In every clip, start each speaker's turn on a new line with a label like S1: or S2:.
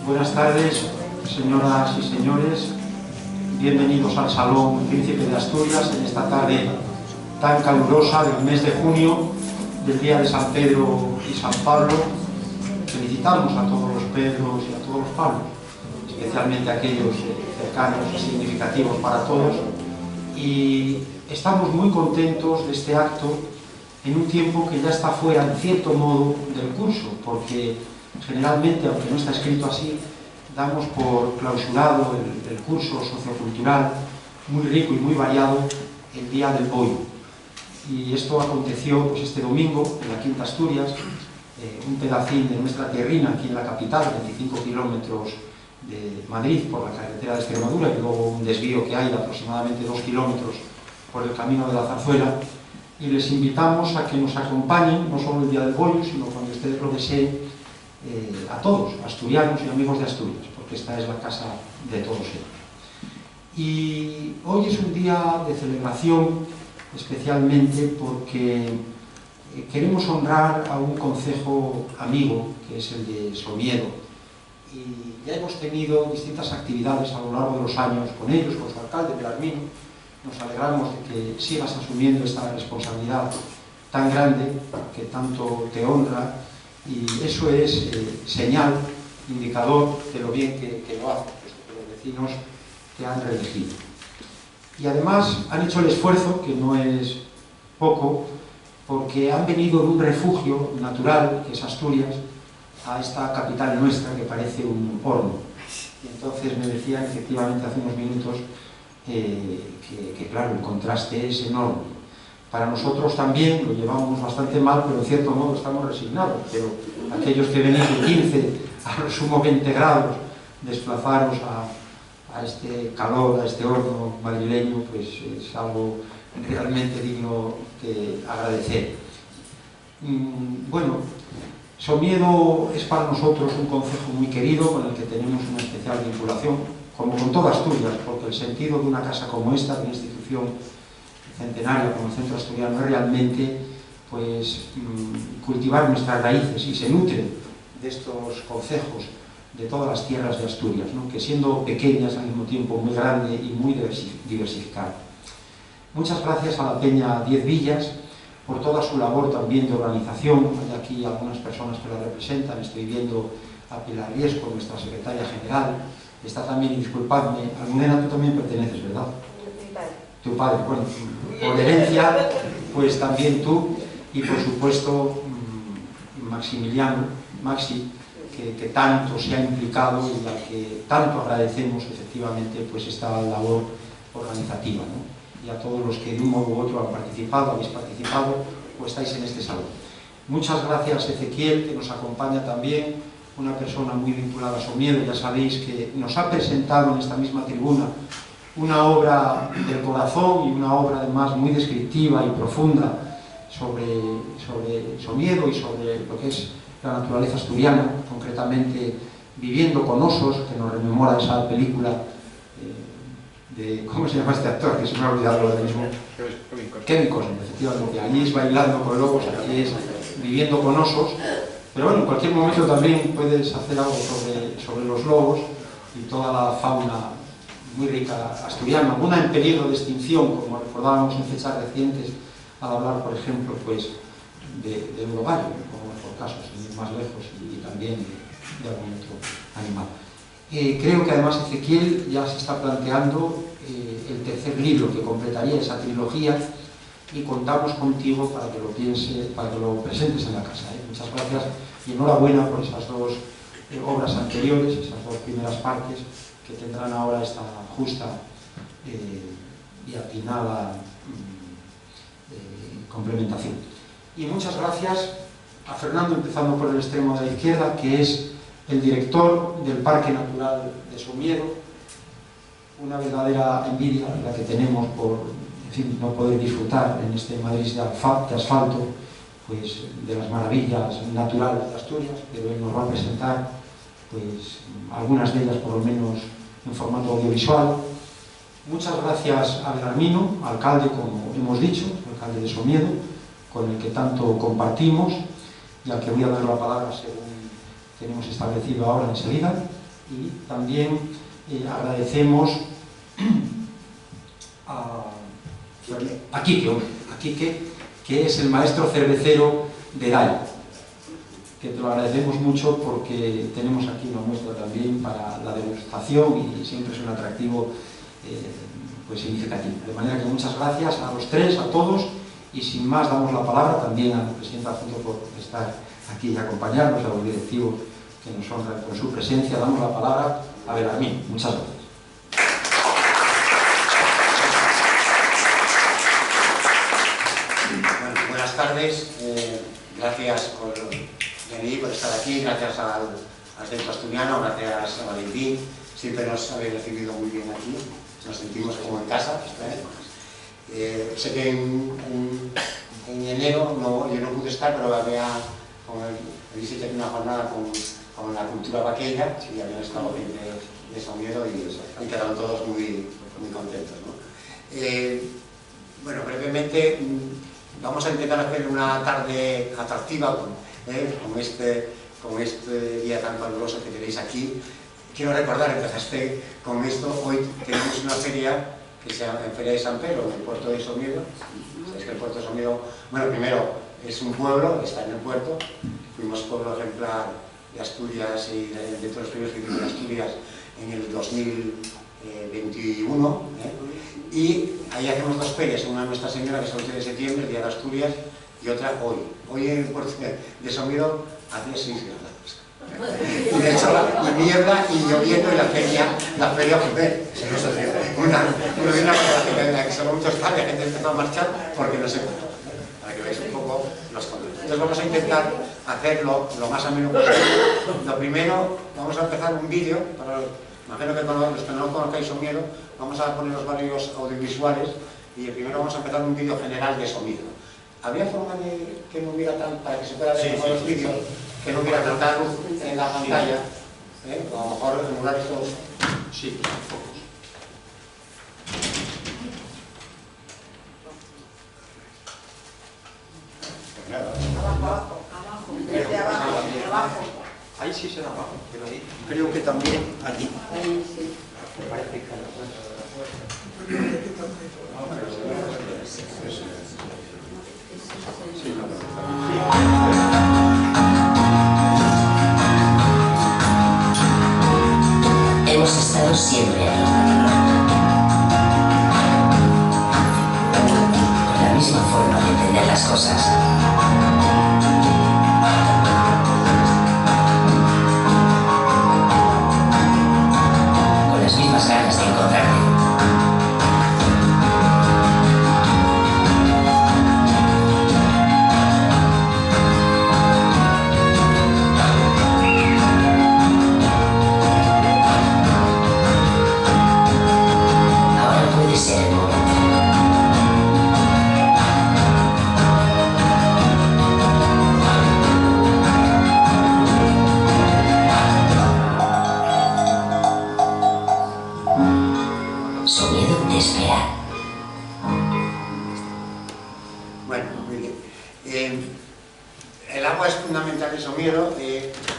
S1: Buenas tardes, señoras y señores. Bienvenidos al Salón Príncipe de Asturias en esta tarde tan calurosa del mes de junio, del día de San Pedro y San Pablo. Felicitamos a todos los Pedros y a todos los Pablos, especialmente a aquellos cercanos y significativos para todos. Y estamos muy contentos de este acto en un tiempo que ya está fuera, en cierto modo, del curso, porque generalmente, aunque no está escrito así, damos por clausurado el curso sociocultural muy rico y muy variado el Día del Bollo. Y esto aconteció pues, este domingo en la Quinta Asturias, un pedacín de nuestra tierrina aquí en la capital, 25 kilómetros de Madrid por la carretera de Extremadura y luego un desvío que hay de aproximadamente 2 kilómetros por el camino de la Zarzuela. Y les invitamos a que nos acompañen, no solo el Día del Bollo, sino cuando ustedes lo deseen, a todos, asturianos y amigos de Asturias, porque esta es la casa de todos ellos. Y hoy es un día de celebración, especialmente porque queremos honrar a un concejo amigo, que es el de Somiedo, y ya hemos tenido distintas actividades a lo largo de los años con ellos, con su alcalde, Belarmino. Nos alegramos de que sigas asumiendo esta responsabilidad tan grande, que tanto te honra, y eso es señal, indicador de lo bien que lo haces, puesto que los vecinos te han reelegido. Y además han hecho el esfuerzo, que no es poco, porque han venido de un refugio natural, que es Asturias, a esta capital nuestra, que parece un horno. Y entonces me decían, efectivamente, hace unos minutos, que claro, el contraste es enorme. Para nosotros también lo llevamos bastante mal, pero en cierto modo estamos resignados. Pero aquellos que venís de 15 a lo sumo 20 grados, desplazaros a este calor, a este horno madrileño, pues es algo realmente digno de agradecer. Bueno, Somiedo es para nosotros un concejo muy querido, con el que tenemos una especial vinculación, como con toda Asturias, porque el sentido de una casa como esta, de una institución centenaria como el Centro Asturiano, es realmente pues, cultivar nuestras raíces, y se nutre de estos concejos de todas las tierras de Asturias, ¿no? Que siendo pequeñas al mismo tiempo muy grande y muy diversificada. Muchas gracias a la Peña 10 Villas por toda su labor también de organización. Hay aquí algunas personas que la representan. Estoy viendo a Pilar Riesco, nuestra secretaria general. Está también, y disculpadme, Almudena, tú también perteneces, ¿verdad? Mi padre. Tu padre, bueno, por herencia, pues también tú, y por supuesto Maximiliano, Maxi, que tanto se ha implicado y al que tanto agradecemos efectivamente pues esta labor organizativa, ¿no? Y a todos los que de un modo u otro han participado, habéis participado o estáis en este salón. Muchas gracias, Ezequiel, que nos acompaña también, una persona muy vinculada a Somiedo. Ya sabéis que nos ha presentado en esta misma tribuna una obra del corazón y una obra además muy descriptiva y profunda sobre Somiedo y sobre lo que es la naturaleza asturiana, concretamente Viviendo con osos, que nos rememora esa película de, ¿cómo se llama este actor? Que se me ha olvidado ahora mismo. Kevin Costner, efectivamente. Allí es Bailando con lobos, aquí es Viviendo con osos. Pero bueno, en cualquier momento también puedes hacer algo sobre los lobos y toda la fauna muy rica asturiana, alguna en peligro de extinción, como recordábamos en fechas recientes, al hablar, por ejemplo, pues, de un lobario, como por casos, sin ir más lejos, y también de algún otro animal. Creo que además Ezequiel ya se está planteando el tercer libro que completaría esa trilogía, y contamos contigo para que lo pienses, para que lo presentes en la casa. Muchas gracias y enhorabuena por esas dos obras anteriores, esas dos primeras partes, que tendrán ahora esta justa y atinada complementación. Y muchas gracias a Fernando, empezando por el extremo de la izquierda, que es el director del Parque Natural de Somiedo. Una verdadera envidia la que tenemos por, en fin, no poder disfrutar en este Madrid de asfalto pues, de las maravillas naturales de Asturias, pero él nos va a presentar pues, algunas de ellas, por lo menos en formato audiovisual. Muchas gracias a Belarmino, alcalde, como hemos dicho, alcalde de Somiedo, con el que tanto compartimos, y al que voy a dar la palabra según tenemos establecido ahora enseguida. Y también agradecemos a Quique, que es el maestro cervecero de DAI, que te lo agradecemos mucho porque tenemos aquí una muestra también para la degustación y siempre es un atractivo pues significativo. De manera que muchas gracias a los tres, a todos, y sin más damos la palabra también al presidente adjunto por estar aquí y acompañarnos, a los directivos que nos honran con su presencia. Damos la palabra a Belarmín. Muchas gracias.
S2: Bueno, buenas tardes, gracias por venir, por estar aquí, gracias al Centro Asturiano, gracias a Valentín, siempre nos habéis recibido muy bien aquí, nos sentimos como en casa. Sé que en enero yo no pude estar, pero había una jornada con la cultura vaqueira y habían estado gente de Somiedo y quedaron todos muy contentos, ¿no? Bueno, brevemente vamos a intentar hacer una tarde atractiva como este día tan caluroso que tenéis aquí. Quiero recordar, empezaste con esto, hoy tenemos una feria que se llama Feria de San Pedro, en el puerto de Somiedo. Sabéis que el puerto de Somiedo, bueno, primero es un pueblo, está en el puerto, fuimos pueblo ejemplar de Asturias y de todos los primeros que hicimos en Asturias en el 2021, y ahí hacemos dos ferias, una en Nuestra Señora, que es el 11 de septiembre, el Día de Asturias, y otra hoy. Hoy en el puerto de Somiedo hacía 6 grados. Y de hecho, y niebla y lloviendo, y la feria fue una que solo mucho está, la gente empezó a marchar porque no se puede, para que veáis un poco los controles. Entonces vamos a intentar hacerlo lo más ameno posible. Lo primero, vamos a empezar un vídeo, imagino que los que no conozcáis Somiedo, vamos a poner los varios audiovisuales, y el primero vamos a empezar un vídeo general de Somiedo. ¿Habría forma de que no hubiera tan, para que se pueda ver los vídeos, que no hubiera tanta luz en la pantalla? O a lo mejor emular estos...
S1: Sí, focos.
S3: Abajo.
S1: Ahí sí será abajo, pero ahí
S2: Creo que también aquí.
S3: Ahí sí.
S1: me parece que
S4: Hemos estado siempre ahí. Con la misma forma de entender las cosas. Con las mismas ganas de encontrarte.
S2: Bueno, muy bien. El agua es fundamental en Somiedo.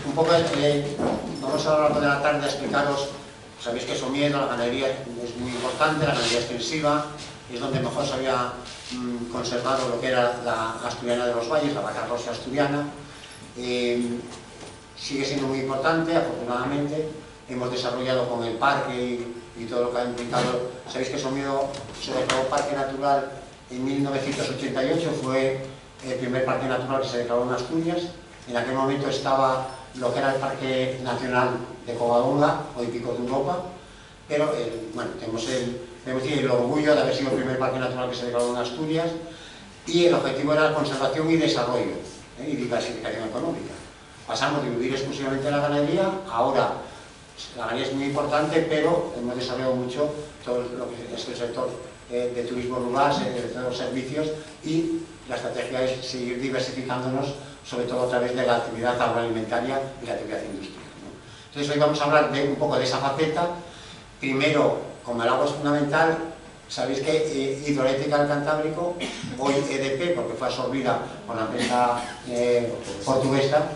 S2: Un poco, vamos a lo largo de la tarde a explicaros. Sabéis que Somiedo, la ganadería es muy importante, la ganadería extensiva, es donde mejor se había conservado lo que era la asturiana de los valles, la vaca rosa asturiana. Sigue siendo muy importante, afortunadamente. Hemos desarrollado con el parque y todo lo que ha implicado. Sabéis que Somiedo se declaró parque natural en 1988, fue el primer parque natural que se declaró en Asturias. En aquel momento estaba lo que era el Parque Nacional de Covadonga, hoy Picos de Europa, pero bueno, tenemos el orgullo de haber sido el primer parque natural que se declaró en Asturias, y el objetivo era la conservación y desarrollo, y diversificación económica. Pasamos de vivir exclusivamente de la ganadería, ahora la ganadería es muy importante, pero hemos desarrollado mucho todo lo que es el sector de turismo rural, de los servicios, y la estrategia es seguir diversificándonos, sobre todo a través de la actividad agroalimentaria y la actividad industrial, ¿no? Entonces hoy vamos a hablar un poco de esa faceta. Primero, como el agua es fundamental, sabéis que Hidroeléctrica del Cantábrico, hoy EDP, porque fue absorbida por la empresa portuguesa,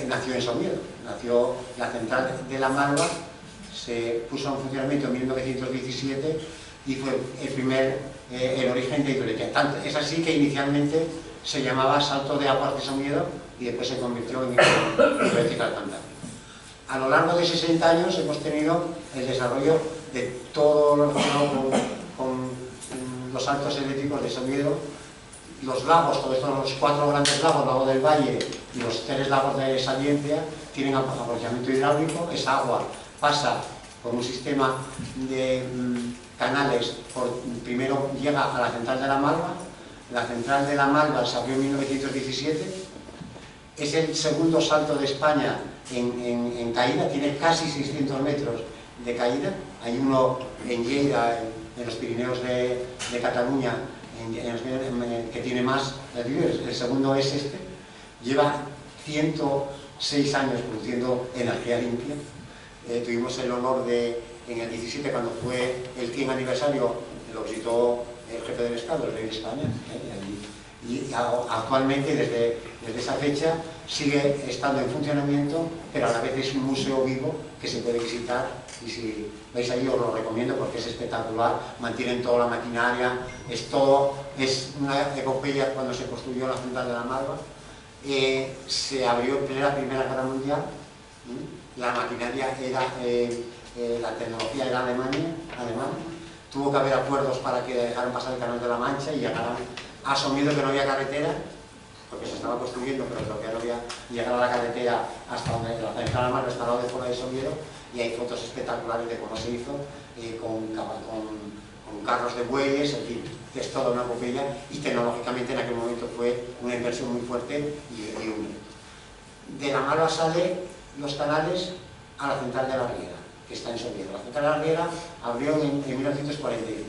S2: nació en Somiedo. Nació la central de la Malva, se puso en funcionamiento en 1917 y fue el origen de Hidroeléctrica. Es así que inicialmente se llamaba Salto de Aguas de Somiedo y después se convirtió en Hidroeléctrica del Cantábrico. A lo largo de 60 años hemos tenido el desarrollo de todo lo relacionado con los saltos eléctricos de Somiedo, los lagos, todos estos, los 4 grandes lagos, Lago del Valle y los 3 lagos de Saliencia, tienen aprovechamiento hidráulico. Esa agua pasa por un sistema de canales, primero llega a la central de la Malva. La central de la Malva se abrió en 1917, es el segundo salto de España en caída, tiene casi 600 metros de caída. Hay uno en Lleida, en los Pirineos de Cataluña, que tiene más. El segundo es este, lleva 106 años produciendo energía limpia. Tuvimos el honor de, en el 17, cuando fue el 100 aniversario, lo visitó el jefe del Estado, el rey de España, y actualmente desde esa fecha sigue estando en funcionamiento, pero a la vez es un museo vivo que se puede visitar, y si vais ahí os lo recomiendo porque es espectacular. Mantienen toda la maquinaria, es una epopeya. Cuando se construyó la central de la Malva, se abrió en plena Primera Guerra Mundial, la maquinaria era, la tecnología era alemana, tuvo que haber acuerdos para que dejaran pasar el Canal de la Mancha y llegaran a Somiedo, que no había carretera, porque se estaba construyendo, pero todavía no había llegado a la carretera hasta donde la central de la Malva está al lado de fuera de Somiedo, y hay fotos espectaculares de cómo se hizo, con carros de bueyes, en fin, que es toda una epopeya, y tecnológicamente en aquel momento fue una inversión muy fuerte y única. De la Malva sale los canales a la central de la Riera, que está en Somiedo. La central de la Riera abrió en 1945.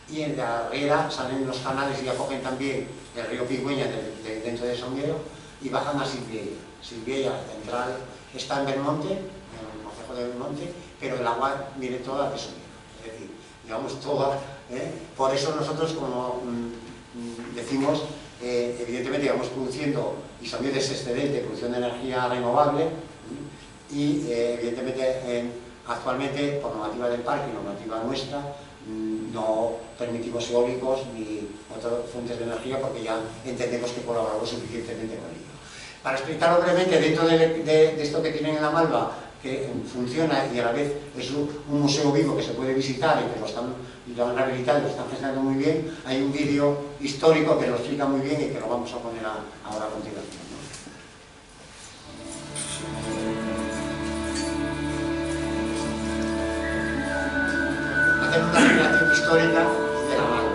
S2: Y en la Riera salen los canales y acogen también el río Pigüeña dentro de Somiedo y bajan a Silviella. Silviella, la central, está en Belmonte, en el concejo de Belmonte, pero el agua viene toda de Somiedo. Es decir, digamos toda. Por eso nosotros, como decimos, evidentemente vamos produciendo, y Somiedo es excedente, producción de energía renovable, y evidentemente actualmente, por normativa del parque y normativa nuestra, no permitimos eólicos ni otras fuentes de energía porque ya entendemos que colaboramos suficientemente con ello. Para explicarlo brevemente, dentro de esto que tienen en la Malva, que funciona y a la vez es un museo vivo que se puede visitar y que lo han rehabilitado y lo están gestionando muy bien, hay un vídeo histórico que lo explica muy bien y que lo vamos a poner ahora a continuación. Hacer una relación histórica de la Malva.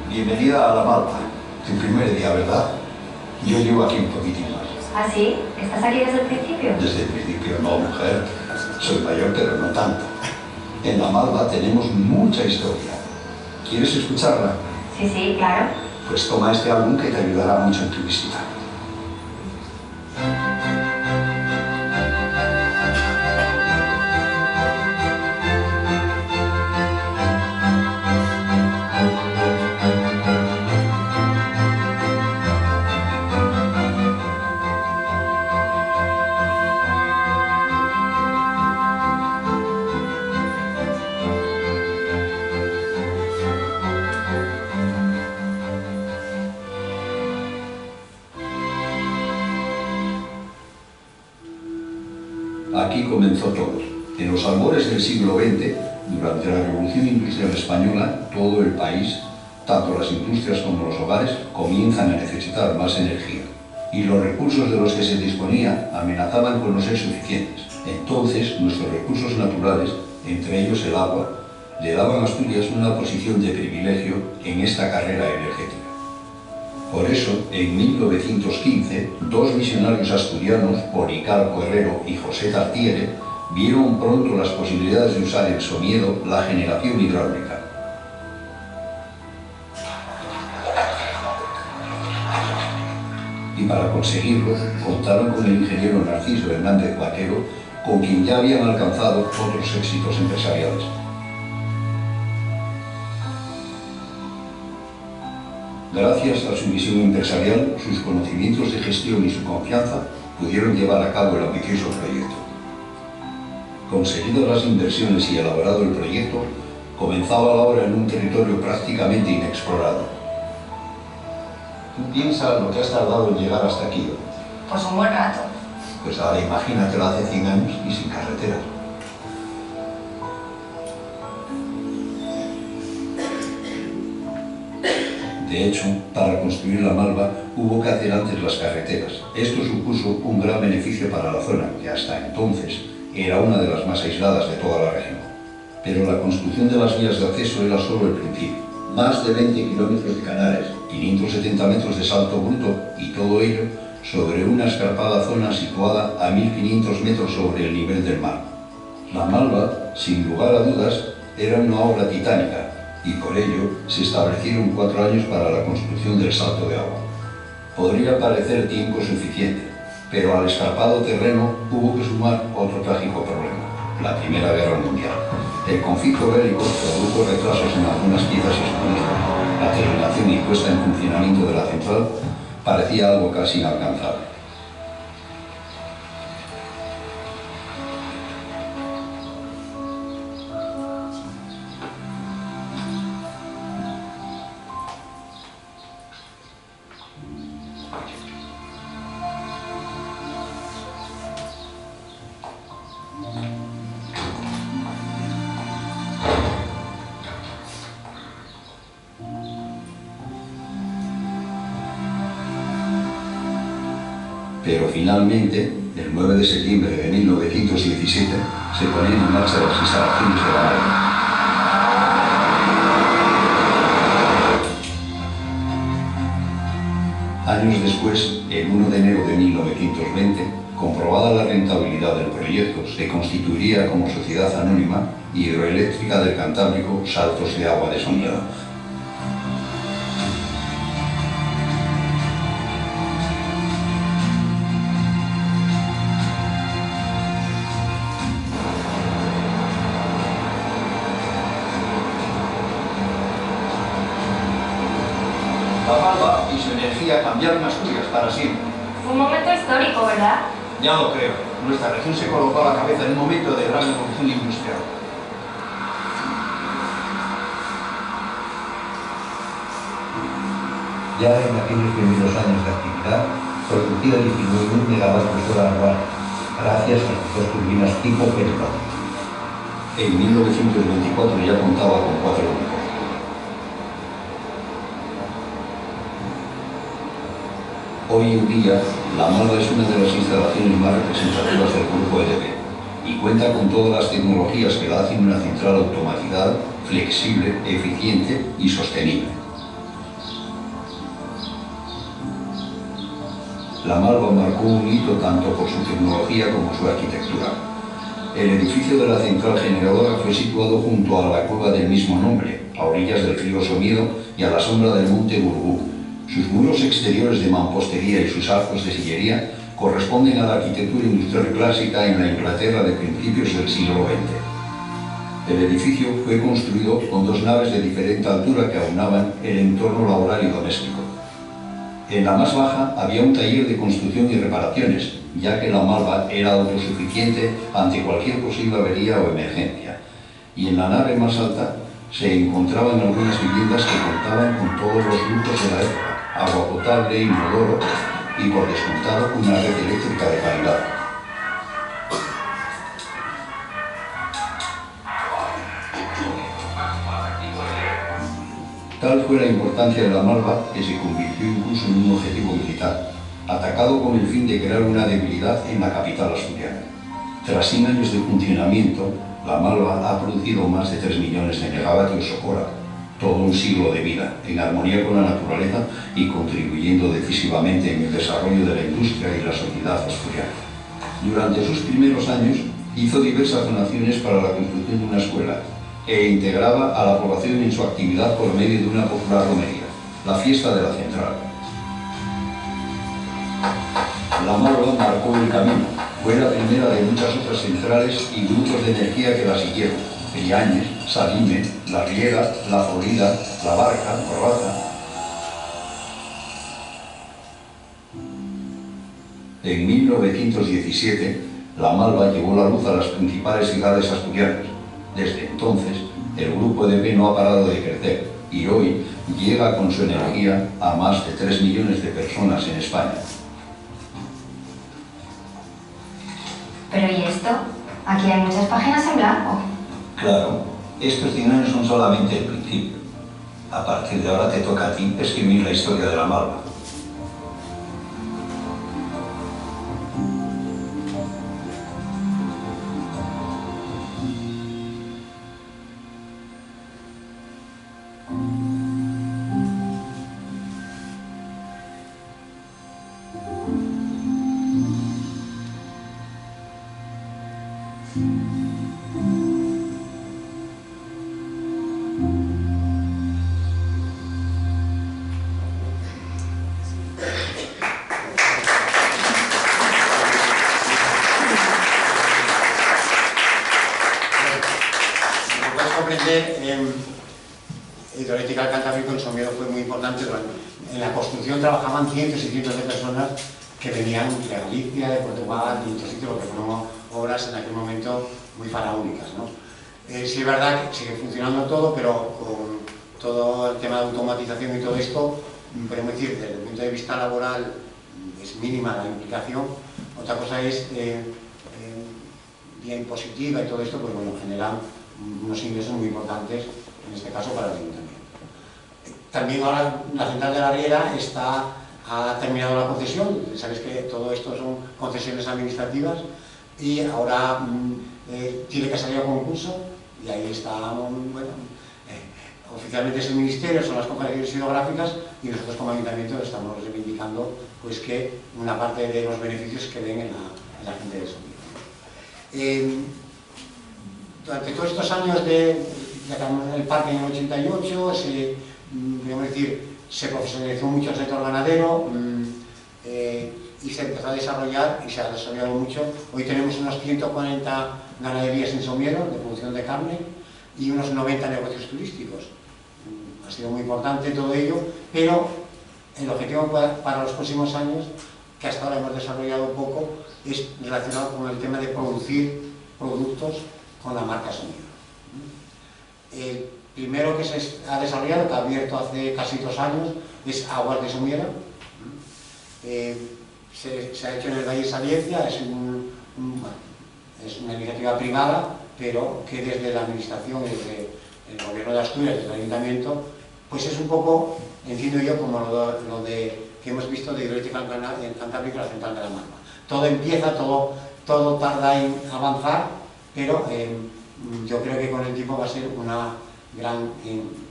S5: Bienvenida a La Malva, tu primer día, ¿verdad? Yo llevo aquí un poquitín más.
S6: ¿Ah, sí? ¿Estás aquí desde el principio?
S5: Desde el principio no, mujer. Soy mayor, pero no tanto. En La Malva tenemos mucha historia. ¿Quieres escucharla?
S6: Sí, sí, claro.
S5: Pues toma este álbum que te ayudará mucho en tu visita. Aquí comenzó todo. En los albores del siglo XX, durante la Revolución Industrial Española, todo el país, tanto las industrias como los hogares, comienzan a necesitar más energía. Y los recursos de los que se disponía amenazaban con no ser suficientes. Entonces, nuestros recursos naturales, entre ellos el agua, le daban a Asturias una posición de privilegio en esta carrera energética. Por eso, en 1915, dos misionarios asturianos, Policarpo Herrero y José Tartiere, vieron pronto las posibilidades de usar en Somiedo la generación hidráulica. y para conseguirlo contaron con el ingeniero Narciso Hernández Vaquero, con quien ya habían alcanzado otros éxitos empresariales. Gracias a su visión empresarial, sus conocimientos de gestión y su confianza pudieron llevar a cabo el ambicioso proyecto. Conseguidas las inversiones y elaborado el proyecto, comenzaba la obra en un territorio prácticamente inexplorado. ¿Tú piensas lo que has tardado en llegar hasta aquí?
S6: Pues un buen rato.
S5: Pues ahora imagínatelo hace 100 años y sin carreteras. De hecho, para construir la Malva hubo que hacer antes las carreteras. Esto supuso un gran beneficio para la zona, que hasta entonces era una de las más aisladas de toda la región. Pero la construcción de las vías de acceso era solo el principio. Más de 20 kilómetros de canales, 570 metros de salto bruto y todo ello sobre una escarpada zona situada a 1500 metros sobre el nivel del mar. La Malva, sin lugar a dudas, era una obra titánica y por ello se establecieron 4 años para la construcción del salto de agua. Podría parecer tiempo suficiente, pero al escarpado terreno hubo que sumar otro trágico problema: la Primera Guerra Mundial. El conflicto bélico produjo retrasos en algunas piezas y suministros. La terminación y puesta en funcionamiento de la central parecía algo casi inalcanzable. Pero finalmente, el 9 de septiembre de 1917, se ponían en marcha las instalaciones de la Malva. Años después, el 1 de enero de 1920, comprobada la rentabilidad del proyecto, se constituiría como sociedad anónima Hidroeléctrica del Cantábrico Saltos de Agua de Soñado. La Malva y su energía cambiaron Asturias para siempre.
S6: Fue un momento histórico, ¿verdad?
S5: Ya lo creo. Nuestra región se colocó a la cabeza en un momento de gran evolución industrial. Ya en aquellos primeros años de actividad, producía 19.000 megavatios hora anual, gracias a sus dos turbinas tipo Pelpa. En 1924 ya contaba con 4 grupos. Hoy en día, la Malva es una de las instalaciones más representativas del grupo EDP y cuenta con todas las tecnologías que la hacen una central automatizada, flexible, eficiente y sostenible. La Malva marcó un hito tanto por su tecnología como su arquitectura. El edificio de la central generadora fue situado junto a la cueva del mismo nombre, a orillas del río Somiedo y a la sombra del monte Burgú. Sus muros exteriores de mampostería y sus arcos de sillería corresponden a la arquitectura industrial clásica en la Inglaterra de principios del siglo XX. El edificio fue construido con 2 naves de diferente altura que aunaban el entorno laboral y doméstico. En la más baja había un taller de construcción y reparaciones, ya que la Malva era autosuficiente ante cualquier posible avería o emergencia. Y en la nave más alta se encontraban algunas viviendas que contaban con todos los lujos de la época: agua potable, inodoro y, por descontado, una red eléctrica de calidad. Tal fue la importancia de la Malva que se convirtió incluso en un objetivo militar, atacado con el fin de crear una debilidad en la capital asturiana. Tras 100 años de funcionamiento, la Malva ha producido más de 3 millones de megavatios hora, todo un siglo de vida, en armonía con la naturaleza y contribuyendo decisivamente en el desarrollo de la industria y la sociedad asturiana. Durante sus primeros años, hizo diversas donaciones para la construcción de una escuela e integraba a la población en su actividad por medio de una popular romería, la fiesta de la central. La Malva marcó el camino. Fue la primera de muchas otras centrales y grupos de energía que la siguieron. Priañez, Salime, La Riera, La Florida, La Barca, Corraza. En 1917, La Malva llevó la luz a las principales ciudades asturianas. Desde entonces, el grupo EDP no ha parado de crecer y hoy llega con su energía a más de 3 millones de personas en España.
S6: Pero ¿y esto? Aquí hay muchas páginas en blanco.
S5: Claro, estos dineros son solamente el principio. A partir de ahora te toca a ti escribir la historia de La Malva.
S2: Hidroeléctrica del Cantábrico en Somiedo fue muy importante. En la construcción trabajaban cientos y cientos de personas que venían de Galicia, de Portugal y de otros sitios, porque fueron obras en aquel momento muy faraónicas, ¿no? Sí es verdad que sigue funcionando todo, pero con todo el tema de automatización y todo esto, podemos decir, desde el punto de vista laboral es mínima la implicación. Otra cosa es vía impositiva y todo esto, pues bueno, generan unos ingresos muy importantes, en este caso para el ayuntamiento. También ahora la central de La Riera ha terminado la concesión. Sabéis que todo esto son concesiones administrativas y ahora tiene que salir a concurso y ahí está, bueno, oficialmente es el ministerio, son las confederaciones hidrográficas y nosotros como ayuntamiento estamos reivindicando pues que una parte de los beneficios que den en la gente de Somiedo. Durante todos estos años de el parque en el 88 se profesionalizó mucho el sector ganadero y se empezó a desarrollar y se ha desarrollado mucho. Hoy tenemos unos 140 ganaderías en Somiedo de producción de carne y unos 90 negocios turísticos. Ha sido muy importante todo ello, pero el objetivo para los próximos años, que hasta ahora hemos desarrollado poco, es relacionado con el tema de producir productos con la marca Somiedo. El primero que se ha desarrollado, que ha abierto hace casi 2 años, es Aguas de Somiedo. Se ha hecho en el Valle de Saliencia, es una iniciativa privada, pero que desde la administración, desde el gobierno de Asturias, desde el ayuntamiento, pues es un poco, entiendo yo, como lo que hemos visto de Hidroeléctrica en Cantábrico, la central de La Malva. Todo empieza, todo tarda en avanzar, pero yo creo que con el tiempo va a ser una gran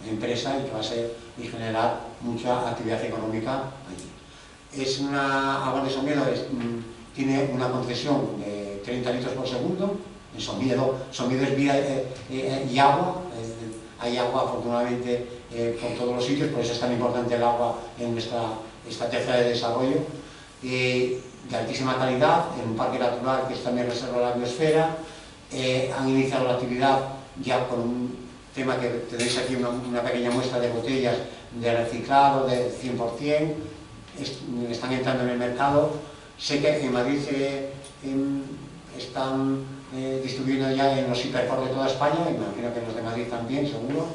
S2: empresa y que va a ser y generar mucha actividad económica allí. Aguas de Somiedo tiene una concesión de 30 litros por segundo. En Somiedo es vida y agua. Hay agua afortunadamente por todos los sitios, por eso es tan importante el agua en nuestra estrategia de desarrollo. De altísima calidad, en un parque natural que es también reserva de la biosfera. Han iniciado la actividad ya con un tema que tenéis aquí, una pequeña muestra de botellas de reciclado de 100%, están entrando en el mercado. Sé que en Madrid están distribuyendo ya en los hipercor de toda España, y me imagino que en los de Madrid también, seguro,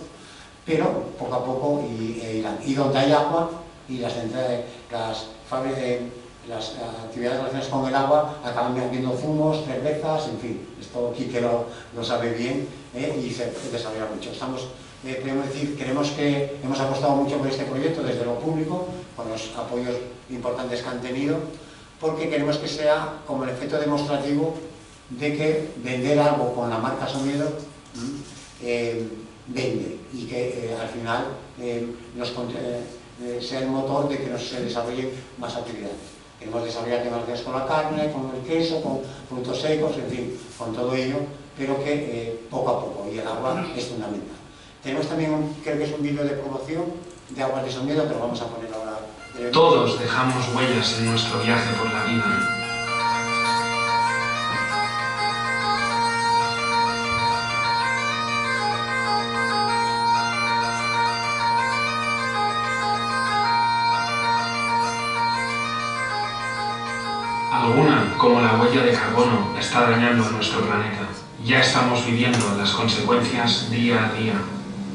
S2: pero poco a poco irán. Y donde hay agua y las actividades relacionadas con el agua acaban vendiendo zumos, cervezas, en fin, esto Quique lo sabe bien, y se desarrolla mucho. Podemos decir, hemos apostado mucho por este proyecto desde lo público, con los apoyos importantes que han tenido, porque queremos que sea como el efecto demostrativo de que vender algo con la marca Somiedo vende, y que al final sea el motor de que se desarrollen más actividades. Queremos desarrollar temas con la carne, con el queso, con frutos secos, en fin, con todo ello, pero que poco a poco, y el agua es fundamental. Tenemos también, creo que es un vídeo de promoción de Aguas de Somiedo, que lo vamos a poner ahora
S7: Todos dejamos huellas en nuestro viaje por la vida. Alguna, como la huella de carbono, está dañando nuestro planeta. Ya estamos viviendo las consecuencias día a día,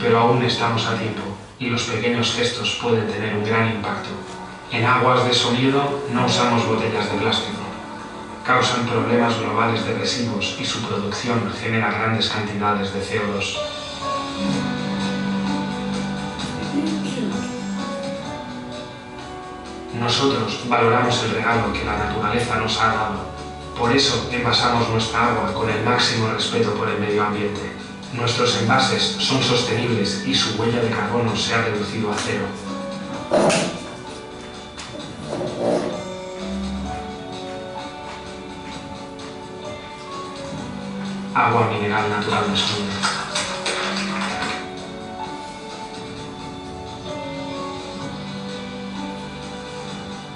S7: pero aún estamos a tiempo y los pequeños gestos pueden tener un gran impacto. En aguas de Somiedo no usamos botellas de plástico. Causan problemas globales de residuos y su producción genera grandes cantidades de CO2. Nosotros valoramos el regalo que la naturaleza nos ha dado. Por eso envasamos nuestra agua con el máximo respeto por el medio ambiente. Nuestros envases son sostenibles y su huella de carbono se ha reducido a cero. Agua mineral natural de Somiedo.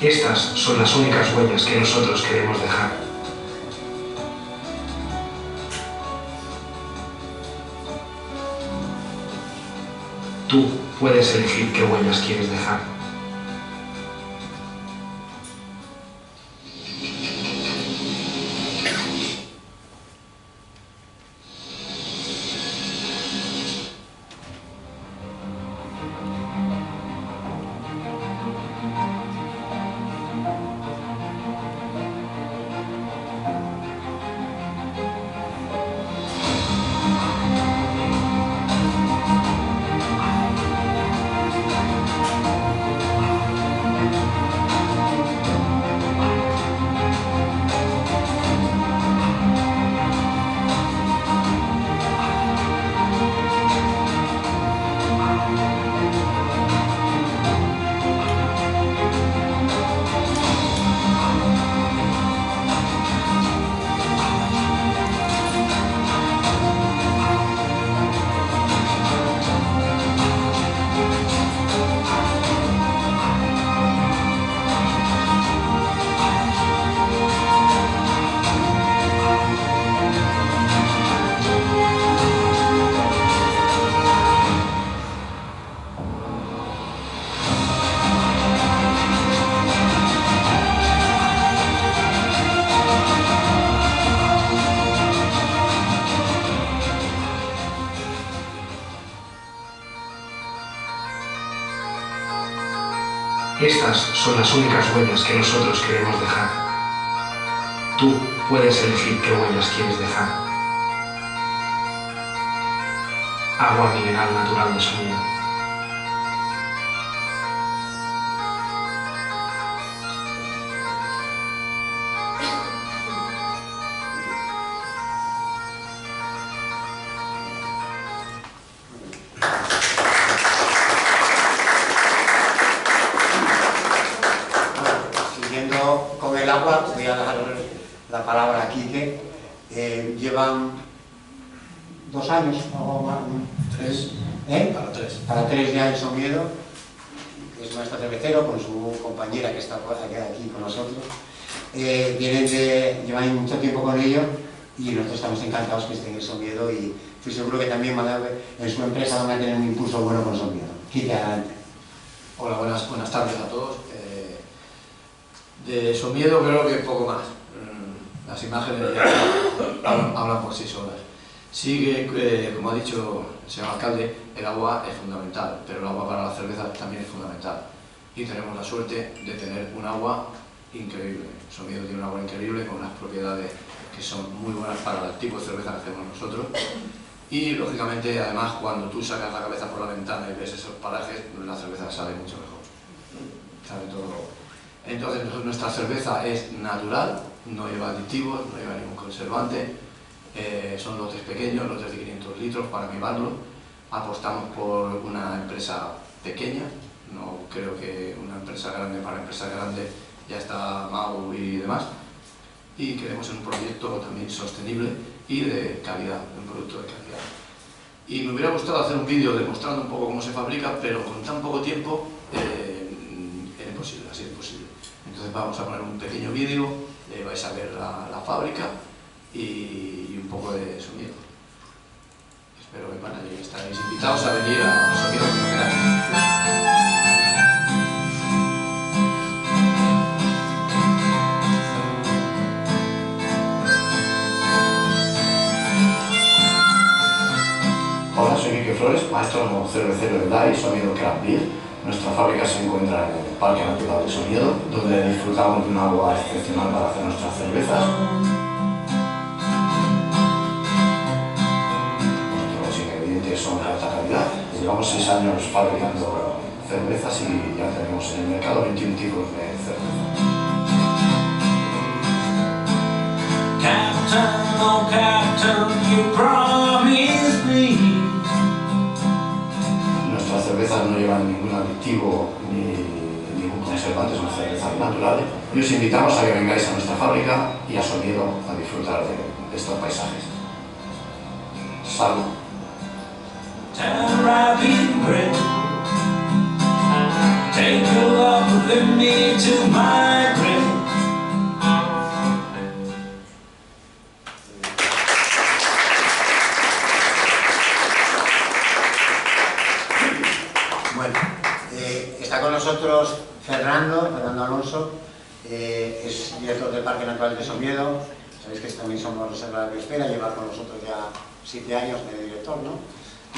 S7: Estas son las únicas huellas que nosotros queremos dejar. Tú puedes elegir qué huellas quieres dejar. Estas son las únicas huellas que nosotros queremos dejar. Tú puedes elegir qué huellas quieres dejar. Agua mineral natural de Somiedo.
S2: Con el agua, voy a dar la palabra a Quique. Llevan 2 años, algo más, ¿no?
S8: 3. Para 3.
S2: Para 3 ya en Somiedo, que es maestro cervecero, con su compañera que está aquí con nosotros. Llevan mucho tiempo con ello y nosotros estamos encantados que estén en Somiedo y estoy seguro que también en su empresa van a tener un impulso bueno con Somiedo. Quique, adelante.
S8: Hola, buenas tardes a todos. De Somiedo creo que poco más. Las imágenes ya hablan por sí solas. Sí que, como ha dicho el señor alcalde, el agua es fundamental, pero el agua para la cerveza también es fundamental. Y tenemos la suerte de tener un agua increíble. Somiedo tiene un agua increíble con unas propiedades que son muy buenas para el tipo de cerveza que hacemos nosotros. Y, lógicamente, además, cuando tú sacas la cabeza por la ventana y ves esos parajes, la cerveza sale mucho mejor. Sale todo. Entonces, nuestra cerveza es natural, no lleva aditivos, no lleva ningún conservante, son lotes pequeños, lotes de 500 litros para mimarlo. Apostamos por una empresa pequeña, no creo que una empresa grande, para empresa grande ya está Mau y demás. Y queremos un proyecto también sostenible y de calidad, un producto de calidad. Y me hubiera gustado hacer un vídeo demostrando un poco cómo se fabrica, pero con tan poco tiempo era imposible. vamos a poner un pequeño vídeo, vais a ver la fábrica y un poco de sonido. Espero que estaréis invitados a venir a Sonido cuando queráis. Hola, soy Quique Flores, maestro cervecero de DAI, Somiedo Craft Beer. Nuestra fábrica se encuentra en el Parque Natural de Somiedo, donde disfrutamos de un agua excepcional para hacer nuestras cervezas. Los ingredientes son de alta calidad. Llevamos 6 años fabricando cervezas y ya tenemos en el mercado 21 tipos de cerveza. Captain, oh Captain, you promised me. Nuestras cervezas no llevan ningún aditivo ni ningún conservante, son cervezas naturales. Y os invitamos a que vengáis a nuestra fábrica y a Somiedo a disfrutar de estos paisajes. Salud.
S2: Bueno, está con nosotros Fernando Alonso, es director del Parque Natural de Somiedo. Sabéis que también somos reserva de biosfera, lleva con nosotros ya 7 años de director, ¿no?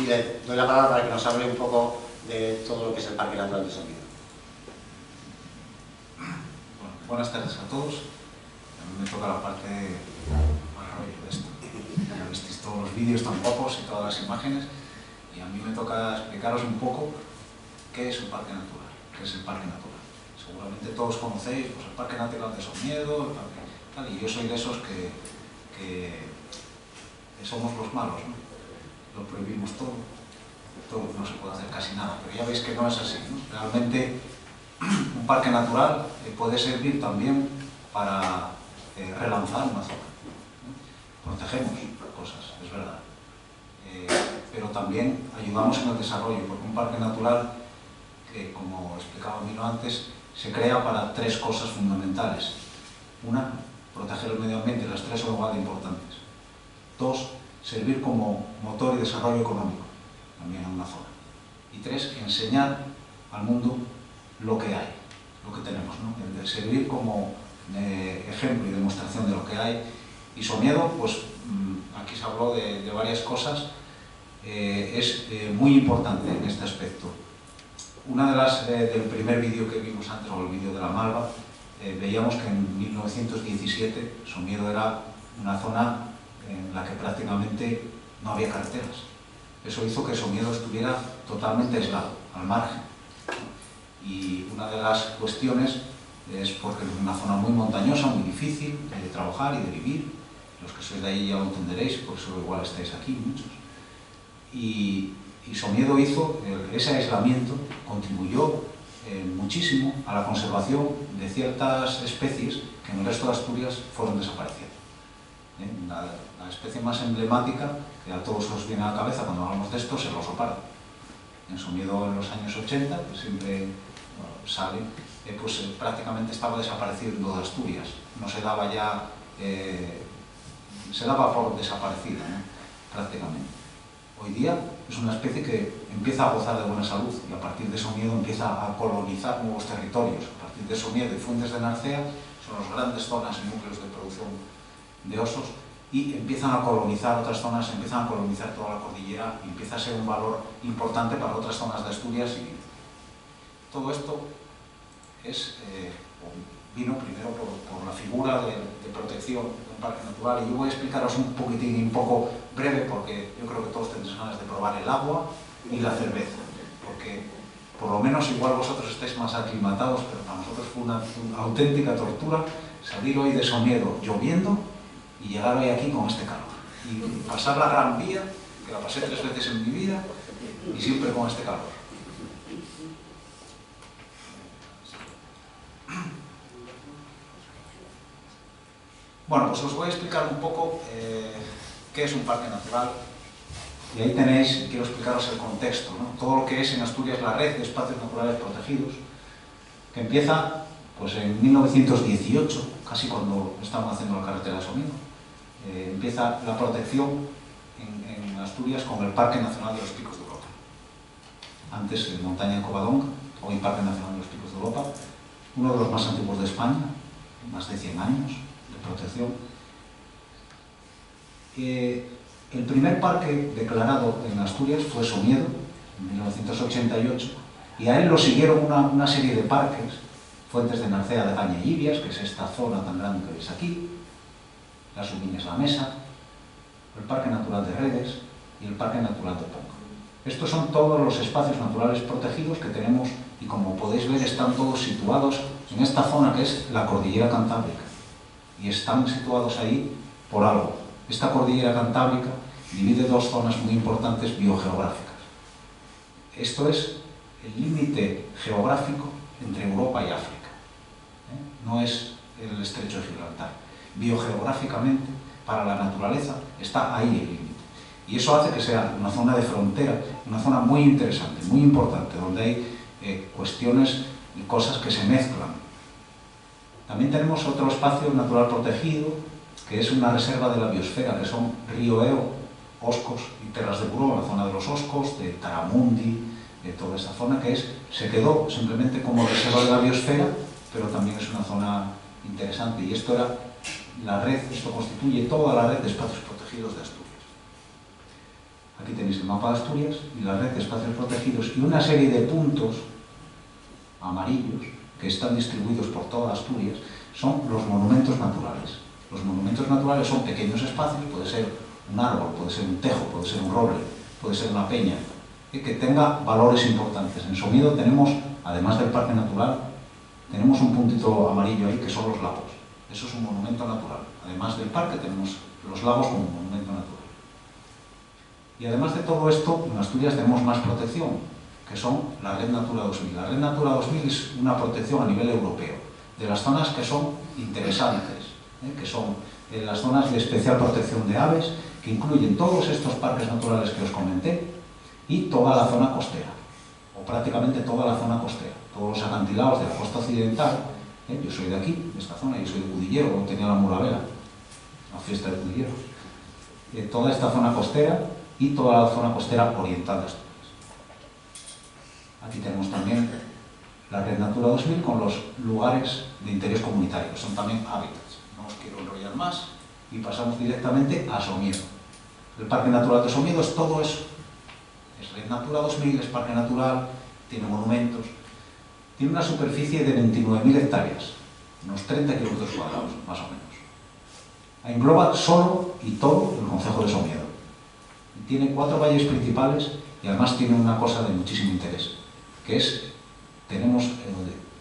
S2: Y le doy la palabra para que nos hable un poco de todo lo que es el Parque Natural de Somiedo.
S9: Bueno, buenas tardes a todos. A mí me toca la parte más rollo de esto. Ya visteis todos los vídeos tan guapos y todas las imágenes, y a mí me toca explicaros un poco qué es un parque natural, qué es el parque natural. Seguramente todos conocéis pues, el Parque Natural de Somiedo, y yo soy de esos que somos los malos, ¿no? Lo prohibimos todo, no se puede hacer casi nada, pero ya veis que no es así, ¿no? Realmente un parque natural puede servir también para relanzar una zona, ¿no? Protegemos cosas, es verdad, pero también ayudamos en el desarrollo, porque un parque natural, que como explicaba Milo antes, se crea para 3 cosas fundamentales. Una, proteger el medio ambiente, las 3 son igual de importantes. 2, servir como motor y desarrollo económico, también en una zona. Y 3, enseñar al mundo lo que hay, lo que tenemos, ¿no? El de servir como ejemplo y demostración de lo que hay. Y Somiedo, pues aquí se habló de varias cosas, es muy importante en este aspecto. Una de las del primer vídeo que vimos antes, o el vídeo de la Malva, veíamos que en 1917 Somiedo era una zona en la que prácticamente no había carreteras. Eso hizo que Somiedo estuviera totalmente aislado, al margen. Y una de las cuestiones es porque es una zona muy montañosa, muy difícil de trabajar y de vivir. Los que sois de ahí ya lo entenderéis, por eso igual estáis aquí muchos. Y Somiedo hizo, ese aislamiento contribuyó muchísimo a la conservación de ciertas especies que en el resto de Asturias fueron desapareciendo. La especie más emblemática, que a todos os viene a la cabeza cuando hablamos de esto, es el oso pardo. En Somiedo en los años 80, que siempre sale, pues prácticamente estaba desapareciendo de Asturias. No se daba ya, se daba por desaparecida, ¿no? Prácticamente. Hoy día es una especie que empieza a gozar de buena salud y a partir de Somiedo empieza a colonizar nuevos territorios. A partir de Somiedo y Fuentes de Narcea son las grandes zonas y núcleos de producción de osos, y empiezan a colonizar otras zonas, empiezan a colonizar toda la cordillera y empieza a ser un valor importante para otras zonas de Asturias. Y todo esto vino primero por la figura de protección de un parque natural, y yo voy a explicaros un poquitín, un poco breve, porque yo creo que todos tenéis ganas de probar el agua y la cerveza, porque por lo menos igual vosotros estáis más aclimatados, pero para nosotros fue una auténtica tortura salir hoy de Somiedo lloviendo y llegar hoy aquí con este calor, y pasar la Gran Vía, que la pasé 3 veces en mi vida, y siempre con este calor. Bueno, pues os voy a explicar un poco qué es un parque natural, y ahí tenéis, quiero explicaros el contexto, ¿no? Todo lo que es en Asturias la red de espacios naturales protegidos, que empieza Pues en 1918, casi cuando estaban haciendo la carretera de Somiedo, empieza la protección en Asturias con el Parque Nacional de los Picos de Europa. Antes en Montaña de Covadonga, hoy Parque Nacional de los Picos de Europa, uno de los más antiguos de España, más de 100 años de protección. El primer parque declarado en Asturias fue Somiedo, en 1988, y a él lo siguieron una serie de parques, Fuentes de Narcea de Gaña y Ibias, que es esta zona tan grande que veis aquí, las Subiñas La Mesa, el Parque Natural de Redes y el Parque Natural de Ponca. Estos son todos los espacios naturales protegidos que tenemos y, como podéis ver, están todos situados en esta zona que es la Cordillera Cantábrica, y están situados ahí por algo. Esta Cordillera Cantábrica divide dos zonas muy importantes biogeográficas. Esto es el límite geográfico entre Europa y África. No es el estrecho de Gibraltar. Biogeográficamente, para la naturaleza, está ahí el límite. Y eso hace que sea una zona de frontera, una zona muy interesante, muy importante, donde hay cuestiones y cosas que se mezclan. También tenemos otro espacio natural protegido, que es una reserva de la biosfera, que son Río Eo, Oscos y Terras de Buró, la zona de los Oscos, de Taramundi, de toda esta zona, que se quedó simplemente como reserva de la biosfera, pero también es una zona interesante. Y esto era la red, esto constituye toda la red de espacios protegidos de Asturias. Aquí tenéis el mapa de Asturias y la red de espacios protegidos y una serie de puntos amarillos que están distribuidos por toda Asturias son los monumentos naturales. Los monumentos naturales son pequeños espacios, puede ser un árbol, puede ser un tejo, puede ser un roble, puede ser una peña, que tenga valores importantes. En Somiedo tenemos, además del parque natural, tenemos un puntito amarillo ahí que son los lagos. Eso es un monumento natural. Además del parque tenemos los lagos como un monumento natural. Y además de todo esto, en Asturias tenemos más protección, que son la Red Natura 2000. La Red Natura 2000 es una protección a nivel europeo, de las zonas que son interesantes, que son las zonas de especial protección de aves, que incluyen todos estos parques naturales que os comenté, y toda la zona costera, o prácticamente toda la zona costera, todos los acantilados de la costa occidental. Yo soy de aquí, de esta zona, yo soy de Cudillero, como tenía la Muravela, la fiesta de Cudillero. Toda esta zona costera y toda la zona costera oriental de Asturias. Aquí tenemos también la Red Natura 2000 con los lugares de interés comunitario, que son también hábitats. No os quiero enrollar más y pasamos directamente a Somiedo. El Parque Natural de Somiedo es todo eso. Es Red Natura 2000, es parque natural, tiene monumentos, tiene una superficie de 29.000 hectáreas, unos 30 kilómetros cuadrados, más o menos. Engloba solo y todo el concejo de Somiedo. Tiene 4 valles principales y además tiene una cosa de muchísimo interés, que es, tenemos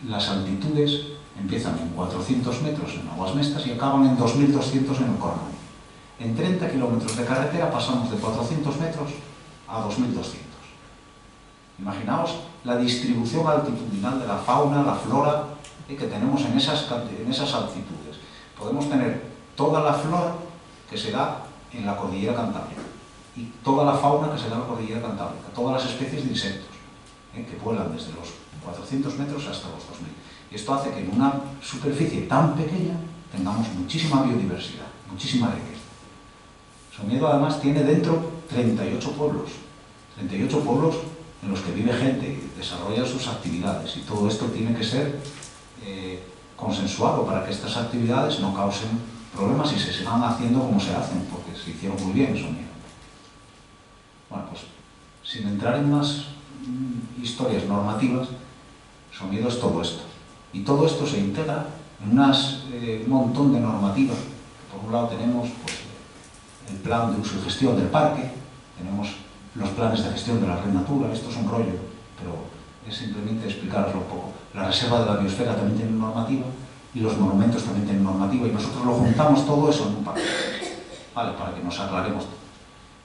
S9: las altitudes, empiezan en 400 metros en Aguas Mestas y acaban en 2.200 en el Cornón. En 30 kilómetros de carretera pasamos de 400 metros a 2.200. Imaginaos la distribución altitudinal de la fauna, la flora que tenemos en esas altitudes. Podemos tener toda la flora que se da en la Cordillera Cantábrica y toda la fauna que se da en la Cordillera Cantábrica, todas las especies de insectos que vuelan desde los 400 metros hasta los 2.000. Y esto hace que en una superficie tan pequeña tengamos muchísima biodiversidad, muchísima riqueza. Somiedo además tiene dentro 38 pueblos en los que vive gente y desarrolla sus actividades, y todo esto tiene que ser consensuado para que estas actividades no causen problemas y se sigan haciendo como se hacen, porque se hicieron muy bien en Somiedo. Bueno, pues sin entrar en más historias normativas, Somiedo es todo esto. Y todo esto se integra en un montón de normativas. Por un lado tenemos pues, el plan de uso y gestión del parque, tenemos los planes de gestión de la Red Natura, esto es un rollo, pero es simplemente explicaroslo un poco. La reserva de la biosfera también tiene normativa y los monumentos también tienen normativa y nosotros lo juntamos todo eso en un paquete, ¿vale? Para que nos aclaremos todo.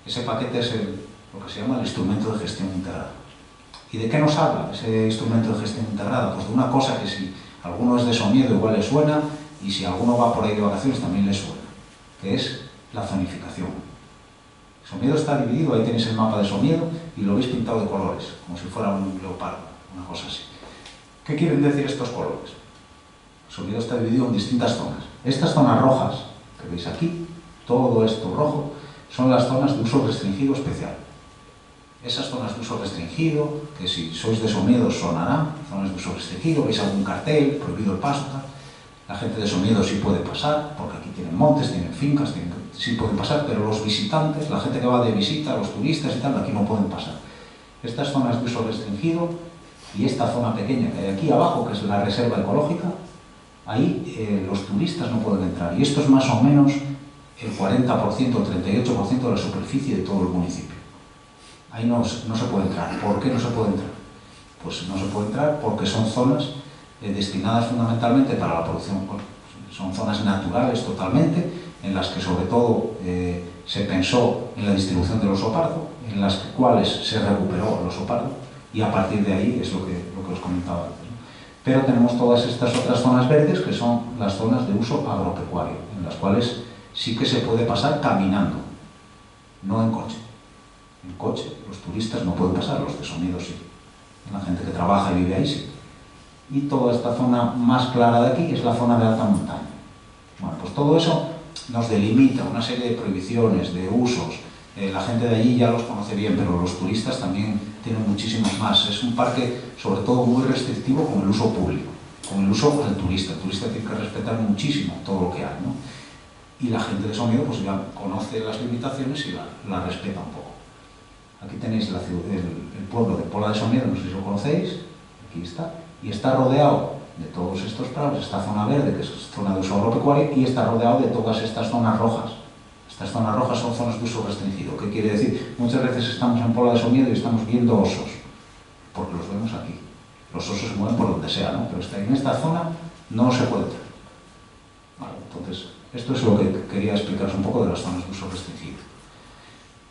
S9: Ese paquete es lo que se llama el instrumento de gestión integrada. ¿Y de qué nos habla ese instrumento de gestión integrada? Pues de una cosa que si alguno es de Somiedo igual le suena y si alguno va por ahí de vacaciones también le suena, que es la zonificación. Somiedo está dividido, ahí tenéis el mapa de Somiedo y lo veis pintado de colores, como si fuera un leopardo, una cosa así. ¿Qué quieren decir estos colores? Somiedo está dividido en distintas zonas. Estas zonas rojas que veis aquí, todo esto rojo, son las zonas de uso restringido especial. Esas zonas de uso restringido, que si sois de Somiedo sonarán, zonas de uso restringido, veis algún cartel, prohibido el paso, tal. La gente de Somiedo sí puede pasar, porque aquí tienen montes, tienen fincas, sí pueden pasar, pero los visitantes, la gente que va de visita, los turistas y tal, aquí no pueden pasar. Estas zonas de uso restringido y esta zona pequeña que hay aquí abajo, que es la reserva ecológica, ahí los turistas no pueden entrar. Y esto es más o menos el 40% o 38% de la superficie de todo el municipio. Ahí no se puede entrar. ¿Por qué no se puede entrar? Pues no se puede entrar porque son zonas destinadas fundamentalmente para la producción. Son zonas naturales totalmente, en las que sobre todo se pensó en la distribución del oso pardo, en las cuales se recuperó el oso pardo, y a partir de ahí es lo que os comentaba antes, ¿no? Pero tenemos todas estas otras zonas verdes, que son las zonas de uso agropecuario, en las cuales sí que se puede pasar caminando, no en coche. En coche los turistas no pueden pasar, los de Somiedo sí. La gente que trabaja y vive ahí sí. Y toda esta zona más clara de aquí es la zona de alta montaña. Bueno, pues todo eso nos delimita una serie de prohibiciones, de usos. La gente de allí ya los conoce bien, pero los turistas también tienen muchísimos más. Es un parque, sobre todo, muy restrictivo con el uso público, con el uso al turista. El turista tiene que respetar muchísimo todo lo que hay, ¿no? Y la gente de Somiedo pues ya conoce las limitaciones y la respeta un poco. Aquí tenéis el pueblo de Pola de Somiedo, no sé si lo conocéis, aquí está, y está rodeado de todos estos prados, esta zona verde, que es zona de uso agropecuario, y está rodeado de todas estas zonas rojas. Estas zonas rojas son zonas de uso restringido. ¿Qué quiere decir? Muchas veces estamos en Pola de Somiedo y estamos viendo osos, porque los vemos aquí. Los osos se mueven por donde sea, ¿no? Pero en esta zona no se puede entrar. Vale, entonces, esto es lo que quería explicaros un poco de las zonas de uso restringido.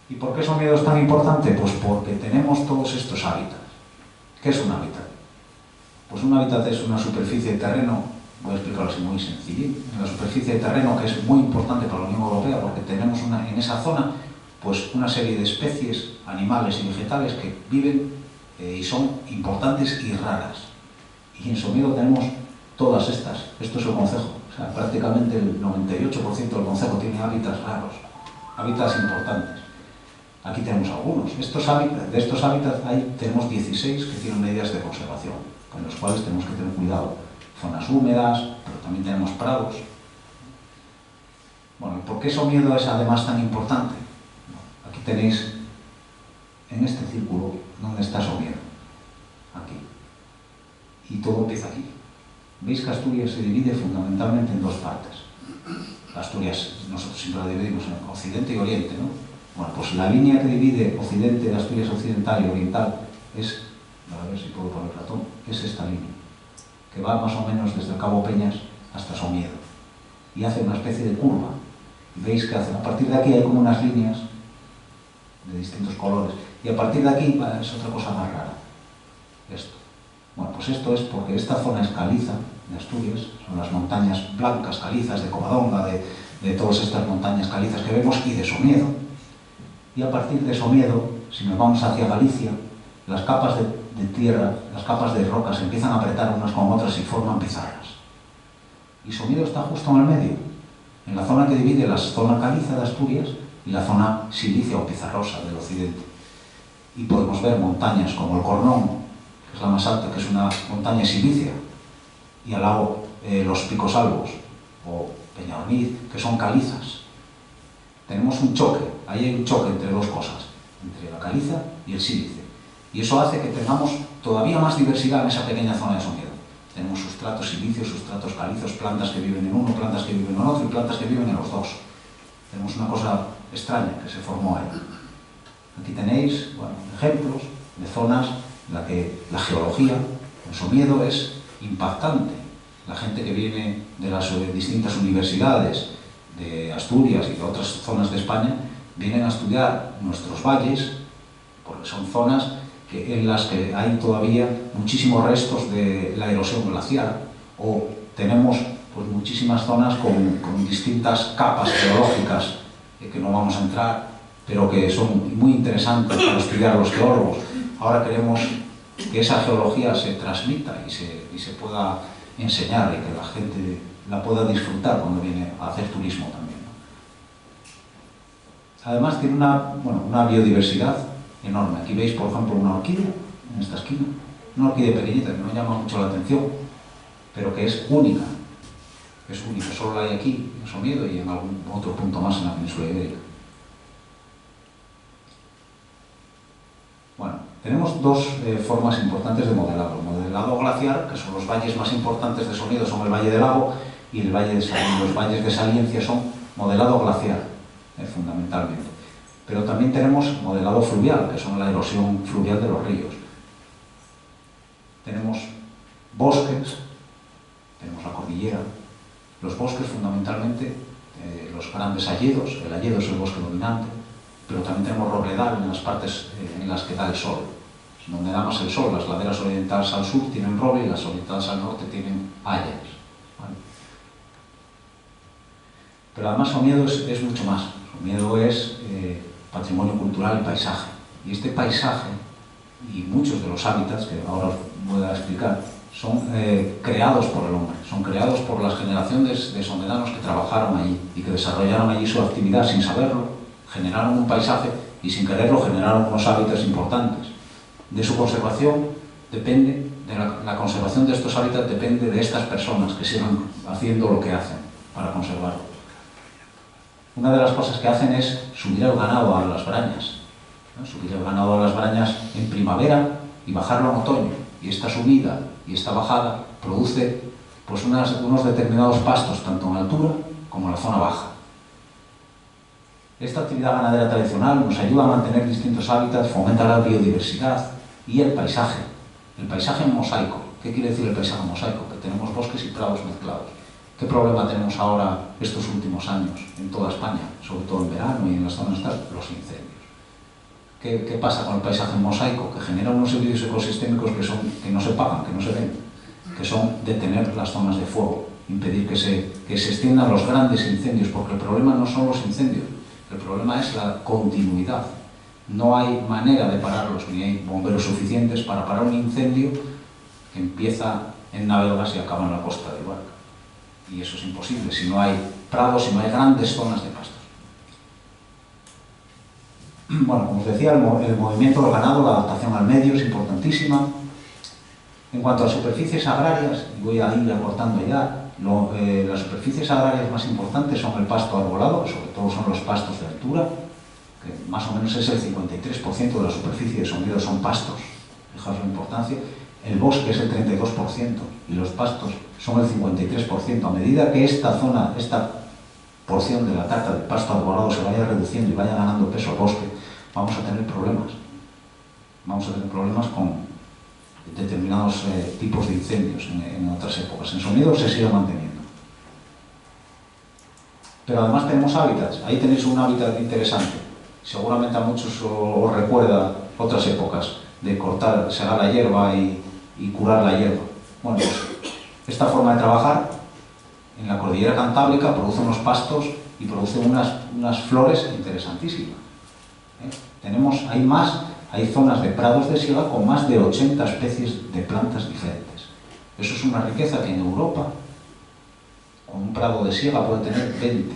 S9: ¿Y por qué Somiedo es tan importante? Pues porque tenemos todos estos hábitats. ¿Qué es un hábitat? Pues un hábitat es una superficie de terreno, voy a explicarlo así muy sencillín, una superficie de terreno que es muy importante para la Unión Europea porque tenemos en esa zona pues una serie de especies animales y vegetales que viven y son importantes y raras. Y en Somiedo tenemos todas estas. Esto es el concejo. O sea, prácticamente el 98% del concejo tiene hábitats raros, hábitats importantes. Aquí tenemos algunos. De estos hábitats tenemos 16 que tienen medidas de conservación, con los cuales tenemos que tener cuidado. Zonas húmedas, pero también tenemos prados. Bueno, ¿por qué Somiedo es además tan importante? Aquí tenéis, en este círculo, donde está Somiedo. Aquí. Y todo empieza aquí. Veis que Asturias se divide fundamentalmente en dos partes. Asturias, nosotros siempre la dividimos en Occidente y Oriente, ¿no? Bueno, pues la línea que divide Occidente de Asturias Occidental y Oriental es, a ver si puedo poner Platón, es esta línea, que va más o menos desde el Cabo Peñas hasta Somiedo, y hace una especie de curva. Y veis que a partir de aquí hay como unas líneas de distintos colores, y a partir de aquí es otra cosa más rara, esto. Bueno, pues esto es porque esta zona es caliza de Asturias, son las montañas blancas calizas de Covadonga, de todas estas montañas calizas que vemos, y de Somiedo. Y a partir de Somiedo, si nos vamos hacia Galicia, las capas de tierra, las capas de roca se empiezan a apretar unas con otras y forman pizarras. Y Somiedo está justo en el medio, en la zona que divide la zona caliza de Asturias y la zona silicia o pizarrosa del occidente. Y podemos ver montañas como el Cornón, que es la más alta, que es una montaña silicia, y al lado los Picos Albos o Peñaroniz, que son calizas. Tenemos un choque, ahí hay un choque entre dos cosas, entre la caliza y el sílice. Y eso hace que tengamos todavía más diversidad en esa pequeña zona de Somiedo. Tenemos sustratos silíceos, sustratos calizos, plantas que viven en uno, plantas que viven en otro y plantas que viven en los dos. Tenemos una cosa extraña que se formó ahí. Aquí tenéis, bueno, ejemplos de zonas en las que la geología en Somiedo es impactante. La gente que viene de las distintas universidades de Asturias y de otras zonas de España vienen a estudiar nuestros valles porque son zonas en las que hay todavía muchísimos restos de la erosión glacial, o tenemos pues muchísimas zonas con distintas capas geológicas que no vamos a entrar, pero que son muy interesantes para estudiar los geólogos. Ahora queremos que esa geología se transmita y se pueda enseñar y que la gente la pueda disfrutar cuando viene a hacer turismo también, ¿no? Además tiene una biodiversidad enorme. Aquí veis, por ejemplo, una orquídea en esta esquina, una orquídea pequeñita que no llama mucho la atención, pero que es única. Es única, solo la hay aquí, en Somiedo, y en algún otro punto más en la península ibérica. Bueno, tenemos dos formas importantes de modelado. El modelado glaciar, que son los valles más importantes de Somiedo, son el Valle del Lago y el Valle de Saliencia. Los valles de Saliencia son modelado glaciar, fundamentalmente. Pero también tenemos modelado fluvial, que son la erosión fluvial de los ríos. Tenemos bosques, tenemos la cordillera. Los bosques, fundamentalmente, los grandes hayedos. El hayedo es el bosque dominante, pero también tenemos robledal en las partes en las que da el sol. Donde da más el sol, las laderas orientales al sur tienen roble y las orientales al norte tienen hayas. ¿Vale? Pero además Somiedo es mucho más. Somiedo es patrimonio cultural y paisaje. Y este paisaje y muchos de los hábitats, que ahora os voy a explicar, son creados por el hombre, son creados por las generaciones de somedanos que trabajaron allí y que desarrollaron allí su actividad sin saberlo, generaron un paisaje y sin quererlo generaron unos hábitats importantes. De su conservación depende, la conservación de estos hábitats depende de estas personas que sigan haciendo lo que hacen para conservarlo. Una de las cosas que hacen es subir el ganado a las brañas, ¿no? Subir el ganado a las brañas en primavera y bajarlo en otoño. Y esta subida y esta bajada produce pues, unos determinados pastos, tanto en altura como en la zona baja. Esta actividad ganadera tradicional nos ayuda a mantener distintos hábitats, fomenta la biodiversidad y el paisaje en mosaico. ¿Qué quiere decir el paisaje en mosaico? Que tenemos bosques y prados mezclados. ¿Qué problema tenemos ahora, estos últimos años, en toda España, sobre todo en verano y en las zonas tal? Los incendios. ¿Qué pasa con el paisaje en mosaico? Que genera unos servicios ecosistémicos que no se pagan, que no se ven, que son detener las zonas de fuego, impedir que se extiendan los grandes incendios, porque el problema no son los incendios, el problema es la continuidad. No hay manera de pararlos, ni hay bomberos suficientes para parar un incendio que empieza en Navegas y acaba en la costa de Luarca. Y eso es imposible si no hay prados, si no hay grandes zonas de pastos. Bueno, como os decía, el movimiento del ganado, la adaptación al medio es importantísima. En cuanto a superficies agrarias, y voy a ir acortando ya, las superficies agrarias más importantes son el pasto arbolado, sobre todo son los pastos de altura, que más o menos es el 53% de la superficie de Somiedo son pastos, fijaos la importancia. El bosque es el 32% y los pastos son el 53%. A medida que esta zona, esta porción de la tarta del pasto arbolado se vaya reduciendo y vaya ganando peso al bosque, vamos a tener problemas. Vamos a tener problemas con determinados tipos de incendios en otras épocas. En Somiedo se sigue manteniendo. Pero además tenemos hábitats. Ahí tenéis un hábitat interesante. Seguramente a muchos os recuerda otras épocas de cortar, segar la hierba y curar la hierba. Bueno, pues esta forma de trabajar en la cordillera cantábrica produce unos pastos y produce unas flores interesantísimas. Hay zonas de prados de siega con más de 80 especies de plantas diferentes. Eso es una riqueza que en Europa, con un prado de siega puede tener 20,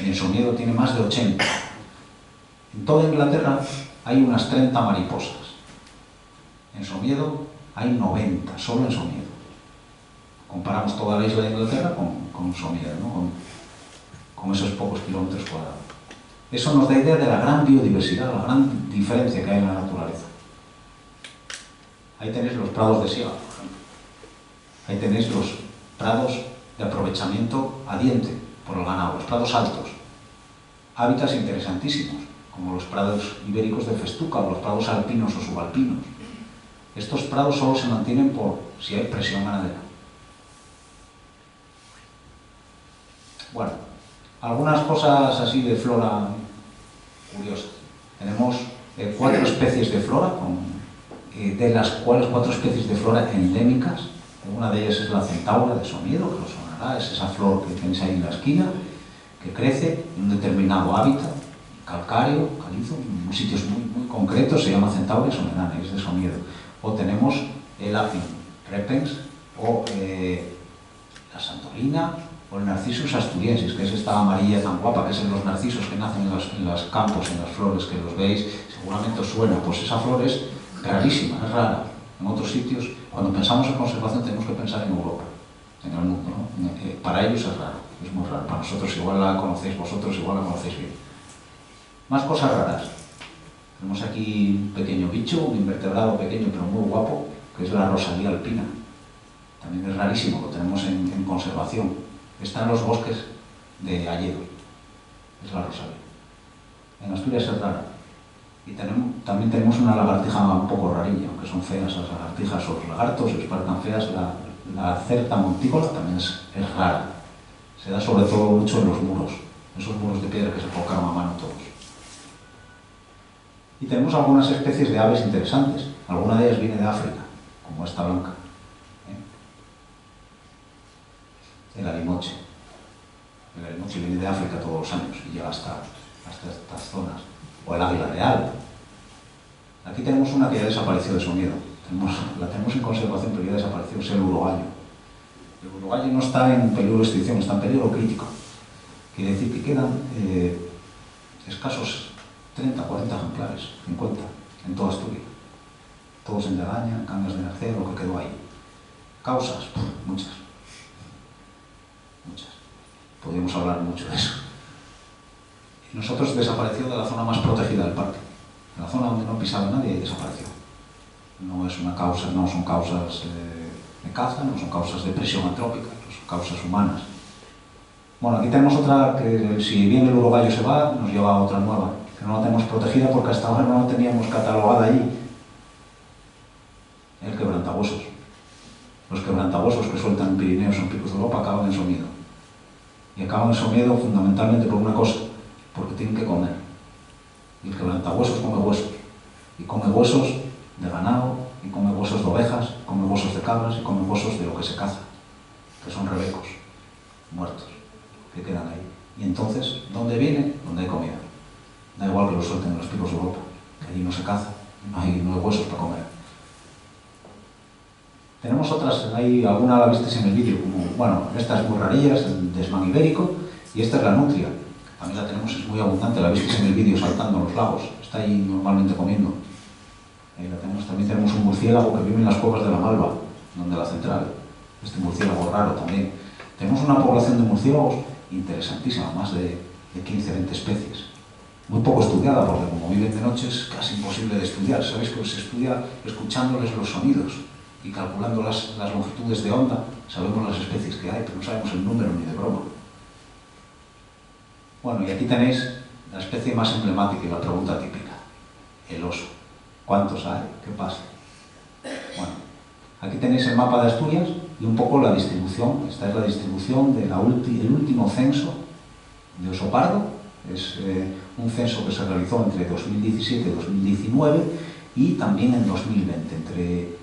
S9: y en Somiedo tiene más de 80. En toda Inglaterra hay unas 30 mariposas. En Somiedo hay 90, solo en Somiedo. Comparamos toda la isla de Inglaterra con Somiedo, ¿no? con esos pocos kilómetros cuadrados. Eso nos da idea de la gran biodiversidad, la gran diferencia que hay en la naturaleza. Ahí tenéis los prados de siega, por ejemplo. Ahí tenéis los prados de aprovechamiento a diente por el ganado, los prados altos. Hábitats interesantísimos, como los prados ibéricos de festuca o los prados alpinos o subalpinos. Estos prados solo se mantienen por si hay presión ganadera. Bueno, algunas cosas así de flora curiosas. Tenemos 4 especies de flora, de las cuales 4 especies de flora endémicas. Una de ellas es la centaura de Somiedo, que os sonará, es esa flor que tenéis ahí en la esquina, que crece en un determinado hábitat, calcáreo, calizo, en sitios muy concretos, se llama centaura somedana, es de Somiedo. O tenemos el apim repens, o la Santolina, o el Narcissus asturiensis, que es esta amarilla tan guapa, que es en los narcisos que nacen en los campos, en las flores, que los veis, seguramente os suena. Pues esa flor es rarísima, es rara. En otros sitios, cuando pensamos en conservación, tenemos que pensar en Europa, en el mundo, ¿no? Para ellos es raro, es muy raro. Para nosotros igual la conocéis vosotros, igual la conocéis bien. Más cosas raras. Tenemos aquí un pequeño bicho, un invertebrado pequeño pero muy guapo, que es la rosalía alpina. También es rarísimo, lo tenemos en conservación. Está en los bosques de Alledo, es la rosalía. En Asturias es rara. Y también tenemos una lagartija un poco rarilla, aunque son feas las lagartijas o los lagartos, les parecen feas. La certa montícola también es rara. Se da sobre todo mucho en los muros, esos muros de piedra que se colocaron a mano todos. Y tenemos algunas especies de aves interesantes. Alguna de ellas viene de África, como esta blanca. El alimoche. El alimoche viene de África todos los años y llega hasta estas zonas. O el águila real. Aquí tenemos una que ya desapareció de su miedo. La tenemos en conservación, pero ya desapareció, es el urogallo. El urogallo no está en peligro de extinción, está en peligro crítico. Quiere decir que quedan escasos 30, 40 ejemplares, 50, en toda Asturias. Todos en Legaña, en Cangas de Narcea, lo que quedó ahí. Causas, muchas. Muchas. Podríamos hablar mucho de eso. Nosotros desapareció de la zona más protegida del parque. En la zona donde no pisaba nadie desapareció. No es una causa, no son causas de caza, no son causas de presión antrópica, no son causas humanas. Bueno, aquí tenemos otra que si bien el urogallo se va, nos lleva a otra nueva, que no la tenemos protegida porque hasta ahora no la teníamos catalogada allí. El quebrantahuesos. Los quebrantahuesos que sueltan en Pirineos o en Picos de Europa acaban en Somiedo. Y acaban en Somiedo fundamentalmente por una cosa, porque tienen que comer. Y el quebrantahuesos come huesos. Y come huesos de ganado, y come huesos de ovejas, come huesos de cabras, y come huesos de lo que se caza, que son rebecos, muertos, que quedan ahí. Y entonces, ¿dónde viene? Donde hay comida. Da igual que lo suelten en los Picos de Europa, que allí no se caza, no hay huesos para comer. Tenemos otras, hay alguna la visteis en el vídeo, como, bueno, esta es muy rarilla, es el desmán ibérico, y esta es la nutria. También la tenemos, es muy abundante, la visteis en el vídeo saltando en los lagos, está ahí normalmente comiendo. Ahí la tenemos. También tenemos un murciélago que vive en las cuevas de la Malva, donde la central. Este murciélago raro también. Tenemos una población de murciélagos interesantísima, más de 15-20 especies. Muy poco estudiada, porque como viven de noche es casi imposible de estudiar. Sabéis que se estudia escuchándoles los sonidos y calculando las longitudes de onda. Sabemos las especies que hay, pero no sabemos el número ni de broma. Bueno, y aquí tenéis la especie más emblemática y la pregunta típica. El oso. ¿Cuántos hay? ¿Qué pasa? Bueno, aquí tenéis el mapa de Asturias y un poco la distribución. Esta es la distribución del último censo de oso pardo. Es un censo que se realizó entre 2017 y 2019 y también en 2020.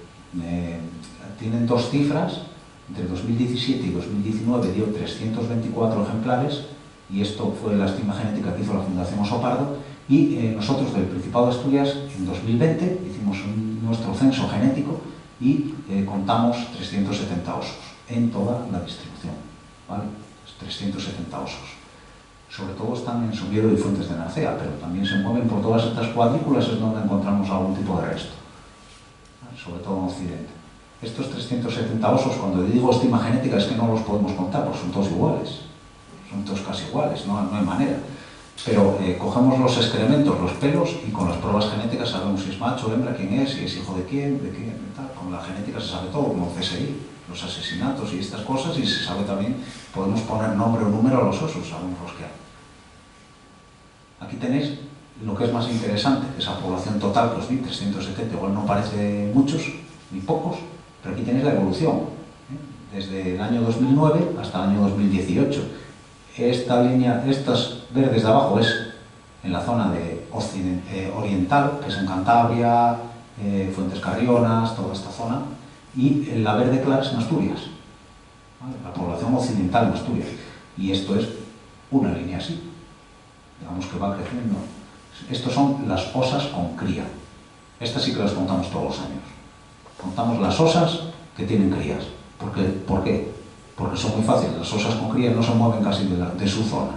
S9: Tienen dos cifras. Entre 2017 y 2019 dio 324 ejemplares y esto fue la estima genética que hizo la Fundación Oso Pardo. Y nosotros del Principado de Asturias, en 2020, hicimos nuestro censo genético y contamos 370 osos en toda la distribución, ¿vale? 370 osos. Sobre todo están en Somiedo y Fuentes de Narcea, pero también se mueven por todas estas cuadrículas, es donde encontramos algún tipo de resto, ¿vale? Sobre todo en Occidente. Estos 370 osos, cuando digo estima genética, es que no los podemos contar, porque son todos iguales, son todos casi iguales, no hay manera. Pero cogemos los excrementos, los pelos, y con las pruebas genéticas sabemos si es macho o hembra, quién es, si es hijo de quién, tal. Con la genética se sabe todo, como CSI, los asesinatos y estas cosas, y se sabe también, podemos poner nombre o número a los osos, sabemos los que hay. Aquí tenéis lo que es más interesante, esa población total que os di, 370, igual no parece muchos ni pocos, pero aquí tenéis la evolución, desde el año 2009 hasta el año 2018. Esta línea, estas verdes de abajo es en la zona de oriental, que es en Cantabria, Fuentes Carrionas, toda esta zona, y la verde clara es en Asturias, ¿vale? La población occidental en Asturias. Y esto es una línea así, digamos que va creciendo. Estos son las osas con cría. Estas sí que las contamos todos los años. Contamos las osas que tienen crías. ¿Por qué? Porque son muy fáciles. Las osas con cría no se mueven casi de su zona.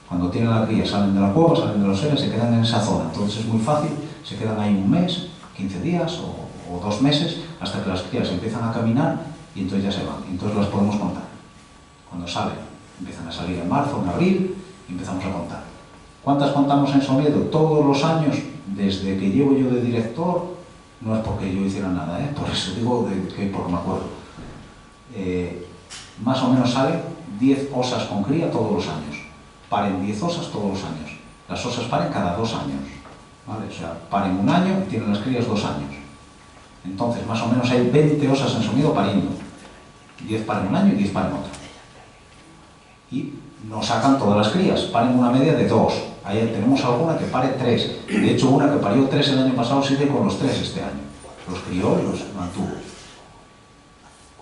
S9: Cuando tienen la cría salen de la cueva, salen de los seres, se quedan en esa zona. Entonces es muy fácil, se quedan ahí un mes, 15 días o 2 meses, hasta que las crías empiezan a caminar y entonces ya se van. Y entonces las podemos contar. Cuando salen, empiezan a salir en marzo, en abril, y empezamos a contar. ¿Cuántas contamos en Somiedo? Todos los años, desde que llevo yo de director, no es porque yo hiciera nada, por eso digo porque me acuerdo. Más o menos salen 10 osas con cría todos los años. Paren 10 osas todos los años. Las osas paren cada 2 años. ¿Vale? O sea, paren un año y tienen las crías 2 años. Entonces, más o menos hay 20 osas en Somiedo pariendo. 10 paren un año y 10 paren otro. Y no sacan todas las crías, paren una media de 2. Ahí tenemos alguna que pare 3. De hecho, una que parió 3 el año pasado sigue con los 3 este año. Los crió y los mantuvo.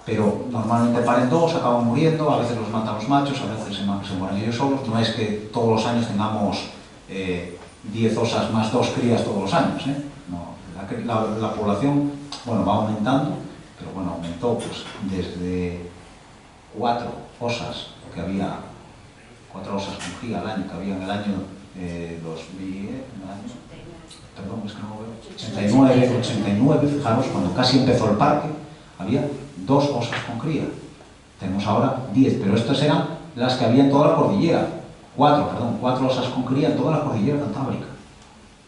S9: Pero normalmente paren 2, acaban muriendo, a veces los matan los machos, a veces se mueren ellos solos. No es que todos los años tengamos 10 osas más 2 crías todos los años. No, la población, bueno, va aumentando, pero bueno, aumentó pues, desde 4 osas, que había 4 osas con cría al año, que había en el año 2000, perdón, es que no lo veo, 89, fijaros, cuando casi empezó el parque, había 2 osas con cría. Tenemos ahora 10, pero estas eran las que había en toda la cordillera. 4 osas con cría en toda la cordillera cantábrica.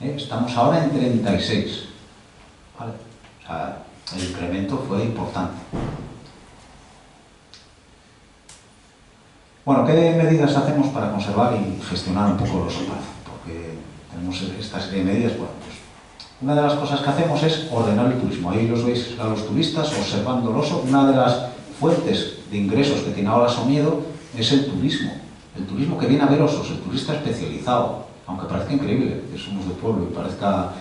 S9: Estamos ahora en 36. ¿Vale? O sea, el incremento fue importante. Bueno, ¿qué medidas hacemos para conservar y gestionar un poco los osos? Porque tenemos esta serie de medidas. Bueno, pues una de las cosas que hacemos es ordenar el turismo. Ahí los veis a los turistas observando el oso. Una de las fuentes de ingresos que tiene ahora Somiedo es el turismo. El turismo que viene a ver osos, el turista especializado. Aunque parezca increíble que somos de pueblo y parezca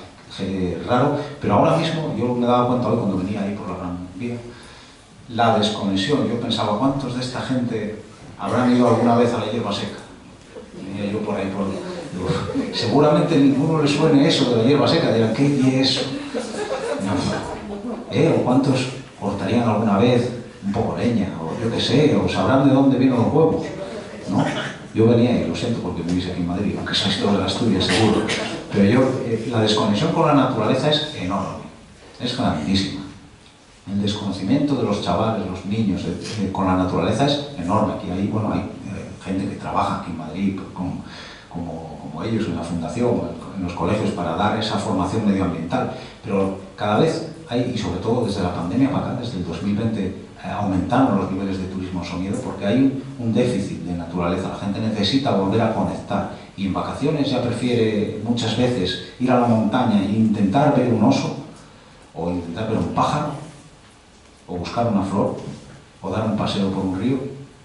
S9: raro, pero ahora mismo yo me daba cuenta hoy cuando venía ahí por la Gran Vía, la desconexión. Yo pensaba, ¿cuántos de esta gente habrán ido alguna vez a la hierba seca? Venía yo por ahí, seguramente ninguno le suene eso de la hierba seca, dirán, ¿qué es eso? ¿O cuántos cortarían alguna vez un poco leña, o yo qué sé, o sabrán de dónde vienen los huevos? ¿No? Yo venía, y lo siento porque vivís aquí en Madrid, aunque sois todos de Asturias, seguro, pero yo, la desconexión con la naturaleza es enorme, es grandísima. El desconocimiento de los chavales, los niños, con la naturaleza es enorme. Aquí hay, bueno, hay gente que trabaja aquí en Madrid como ellos en la fundación, en los colegios, para dar esa formación medioambiental, pero cada vez hay, y sobre todo desde la pandemia para acá, desde el 2020, aumentaron los niveles de turismo en Somiedo porque hay un déficit de naturaleza. La gente necesita volver a conectar y en vacaciones ya prefiere muchas veces ir a la montaña e intentar ver un oso o intentar ver un pájaro o buscar una flor o dar un paseo por un río.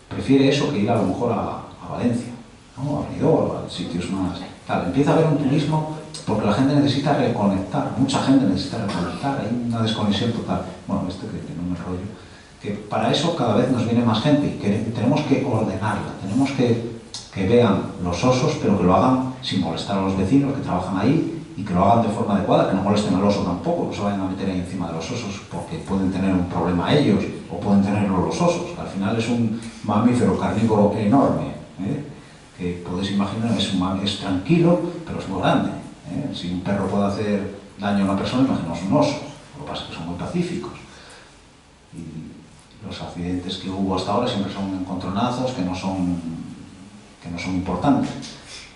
S9: Prefiere eso que ir a lo mejor a Valencia, ¿no? A Benidorm, a sitios más tal. Empieza a haber un turismo porque la gente necesita reconectar, mucha gente necesita reconectar, hay una desconexión total. Bueno, que no me enrollo, que para eso cada vez nos viene más gente y que tenemos que ordenarla, tenemos que vean los osos, pero que lo hagan sin molestar a los vecinos que trabajan ahí y que lo hagan de forma adecuada, que no molesten al oso tampoco, no se vayan a meter ahí encima de los osos porque pueden tener un problema ellos o pueden tenerlo los osos. Al final es un mamífero carnívoro enorme, que podéis imaginar, es tranquilo, pero es muy grande. Si un perro puede hacer daño a una persona, imaginaos un oso. Lo que pasa es que son muy pacíficos. Y los accidentes que hubo hasta ahora siempre son encontronazos que no son importantes.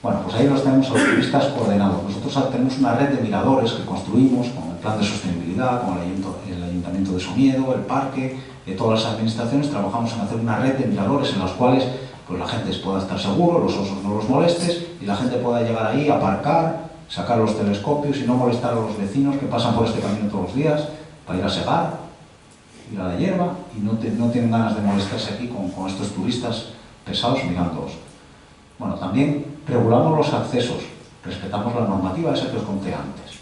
S9: Bueno, pues ahí los tenemos a los turistas ordenados. Nosotros tenemos una red de miradores que construimos con el plan de sostenibilidad, con el Ayuntamiento de Somiedo, el parque, todas las administraciones trabajamos en hacer una red de miradores en los cuales pues, la gente pueda estar seguro, los osos no los molestes y la gente pueda llegar ahí, aparcar, sacar los telescopios y no molestar a los vecinos que pasan por este camino todos los días para ir a segar, ir a la hierba y no tienen ganas de molestarse aquí con estos turistas pesados mirándolos. Bueno, también regulamos los accesos, respetamos la normativa esa que os conté antes.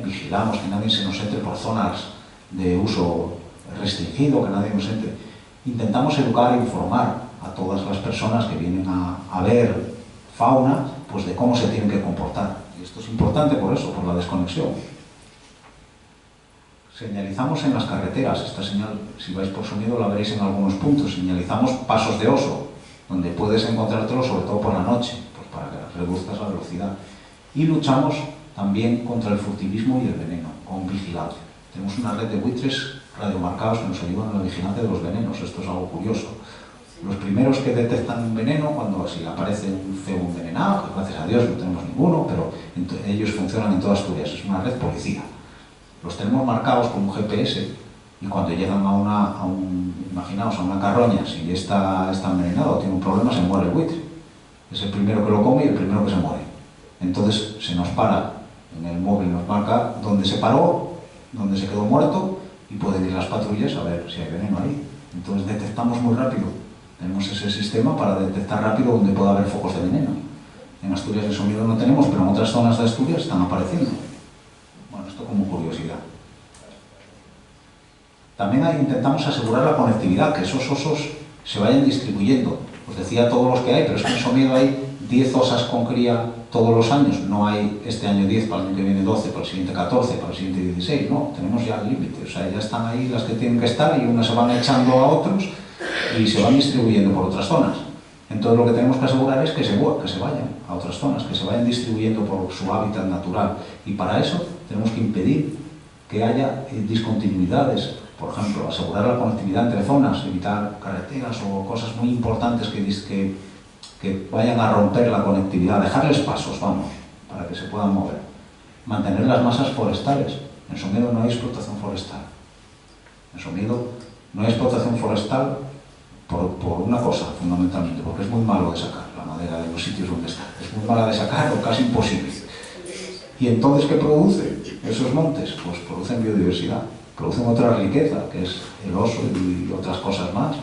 S9: Vigilamos que nadie se nos entre por zonas de uso restringido, que nadie nos entre. Intentamos educar e informar a todas las personas que vienen a ver fauna, pues de cómo se tienen que comportar. Y esto es importante por eso, por la desconexión. Señalizamos en las carreteras, esta señal, si vais por Somiedo la veréis en algunos puntos, señalizamos pasos de oso, donde puedes encontrártelo sobre todo por la noche, pues para que reduzcas la velocidad. Y luchamos también contra el furtivismo y el veneno, con vigilancia. Tenemos una red de buitres radiomarcados que nos ayudan en la vigilancia de los venenos, esto es algo curioso. Los primeros que detectan un veneno, cuando si aparece un cebo envenenado, que gracias a Dios no tenemos ninguno, pero ellos funcionan en toda Asturias, es una red policía. Los tenemos marcados con un GPS y cuando llegan imaginaos, a una carroña, si está envenenado o tiene un problema, se muere el buitre. Es el primero que lo come y el primero que se muere. Entonces se nos para en el móvil, nos marca dónde se paró, dónde se quedó muerto y pueden ir las patrullas a ver si hay veneno ahí. Entonces detectamos muy rápido. Tenemos ese sistema para detectar rápido donde puede haber focos de veneno. En Asturias de Somiedo no tenemos, pero en otras zonas de Asturias están apareciendo. Bueno, esto como curiosidad. También intentamos asegurar la conectividad, que esos osos se vayan distribuyendo. Os decía todos los que hay, pero es que en Somiedo hay 10 osas con cría todos los años. No hay este año 10, para el año que viene 12, para el siguiente 14, para el siguiente 16. No, tenemos ya el límite. O sea, ya están ahí las que tienen que estar y unas se van echando a otros y se van distribuyendo por otras zonas. Entonces lo que tenemos que asegurar es que se vayan a otras zonas, que se vayan distribuyendo por su hábitat natural. Y para eso tenemos que impedir que haya discontinuidades. Por ejemplo, asegurar la conectividad entre zonas, evitar carreteras o cosas muy importantes que vayan a romper la conectividad, dejarles pasos, vamos, para que se puedan mover. Mantener las masas forestales. En Somiedo no hay explotación forestal. En Somiedo no hay explotación forestal por una cosa, fundamentalmente, porque es muy malo de sacar la madera de los sitios donde está. Es muy mala de sacar o casi imposible. ¿Y entonces qué produce esos montes? Pues producen biodiversidad, producen otra riqueza, que es el oso y otras cosas más.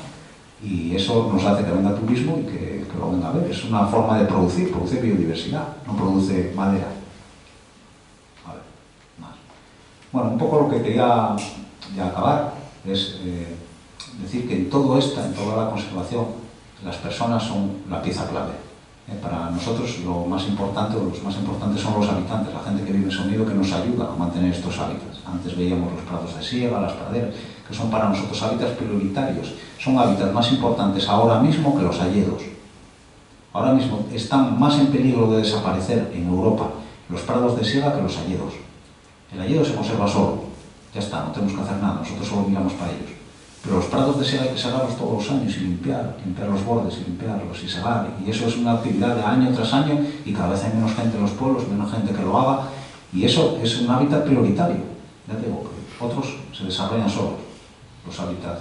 S9: Y eso nos hace que venga turismo y que lo venga a ver. Es una forma de producir, produce biodiversidad, no produce madera. A ver, más. Bueno, un poco lo que quería ya acabar es decir que en toda la conservación, las personas son la pieza clave. Para nosotros lo más importante, o los más importantes son los habitantes, la gente que vive en Somiedo, que nos ayuda a mantener estos hábitats. Antes veíamos los prados de siega, las praderas, que son para nosotros hábitats prioritarios. Son hábitats más importantes ahora mismo que los hayedos. Ahora mismo están más en peligro de desaparecer en Europa los prados de siega que los hayedos. El hayedo se conserva solo, ya está, no tenemos que hacer nada, nosotros solo miramos para ellos. Pero los prados de siega hay que segarlos todos los años y limpiar los bordes y limpiarlos y segar. Y eso es una actividad de año tras año y cada vez hay menos gente en los pueblos, menos gente que lo haga. Y eso es un hábitat prioritario. Ya digo, otros se desarrollan solos. Los hábitats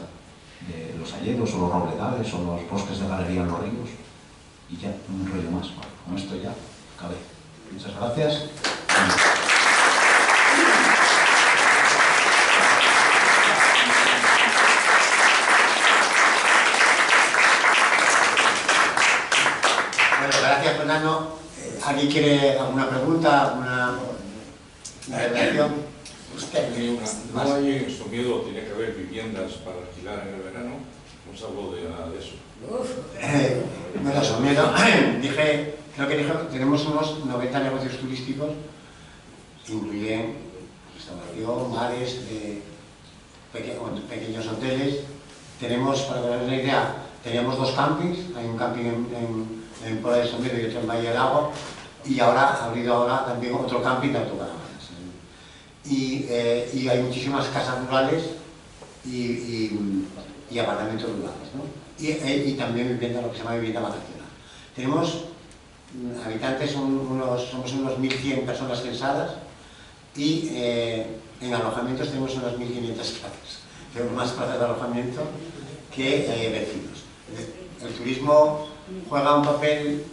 S9: de los hayedos o los robledales o los bosques de galería en los ríos. Y ya, no me enrollo más. Bueno, con esto ya acabé. Muchas gracias.
S2: Gracias, Fernando. ¿Alguien quiere alguna pregunta, alguna intervención? Usted.
S10: No hay en Somiedo, tiene que haber viviendas para alquilar en el verano. No se habló de nada de eso.
S2: Bueno, Somiedo, creo que tenemos unos 90 negocios turísticos que incluyen restauración, bares, pequeños hoteles. Tenemos, para que veáis una idea, teníamos 2 campings. Hay un camping en Puebla de Somiedo y otro en Valle del Agua, y ahora ha habido también otro camping de autocaravanas. Y hay muchísimas casas rurales y apartamentos rurales, ¿no? Y también vivienda, lo que se llama vivienda vacacional. Tenemos habitantes, somos unos 1.100 personas censadas, y en alojamientos tenemos unas 1.500 plazas. Tenemos más plazas de alojamiento que vecinos. El turismo juega un papel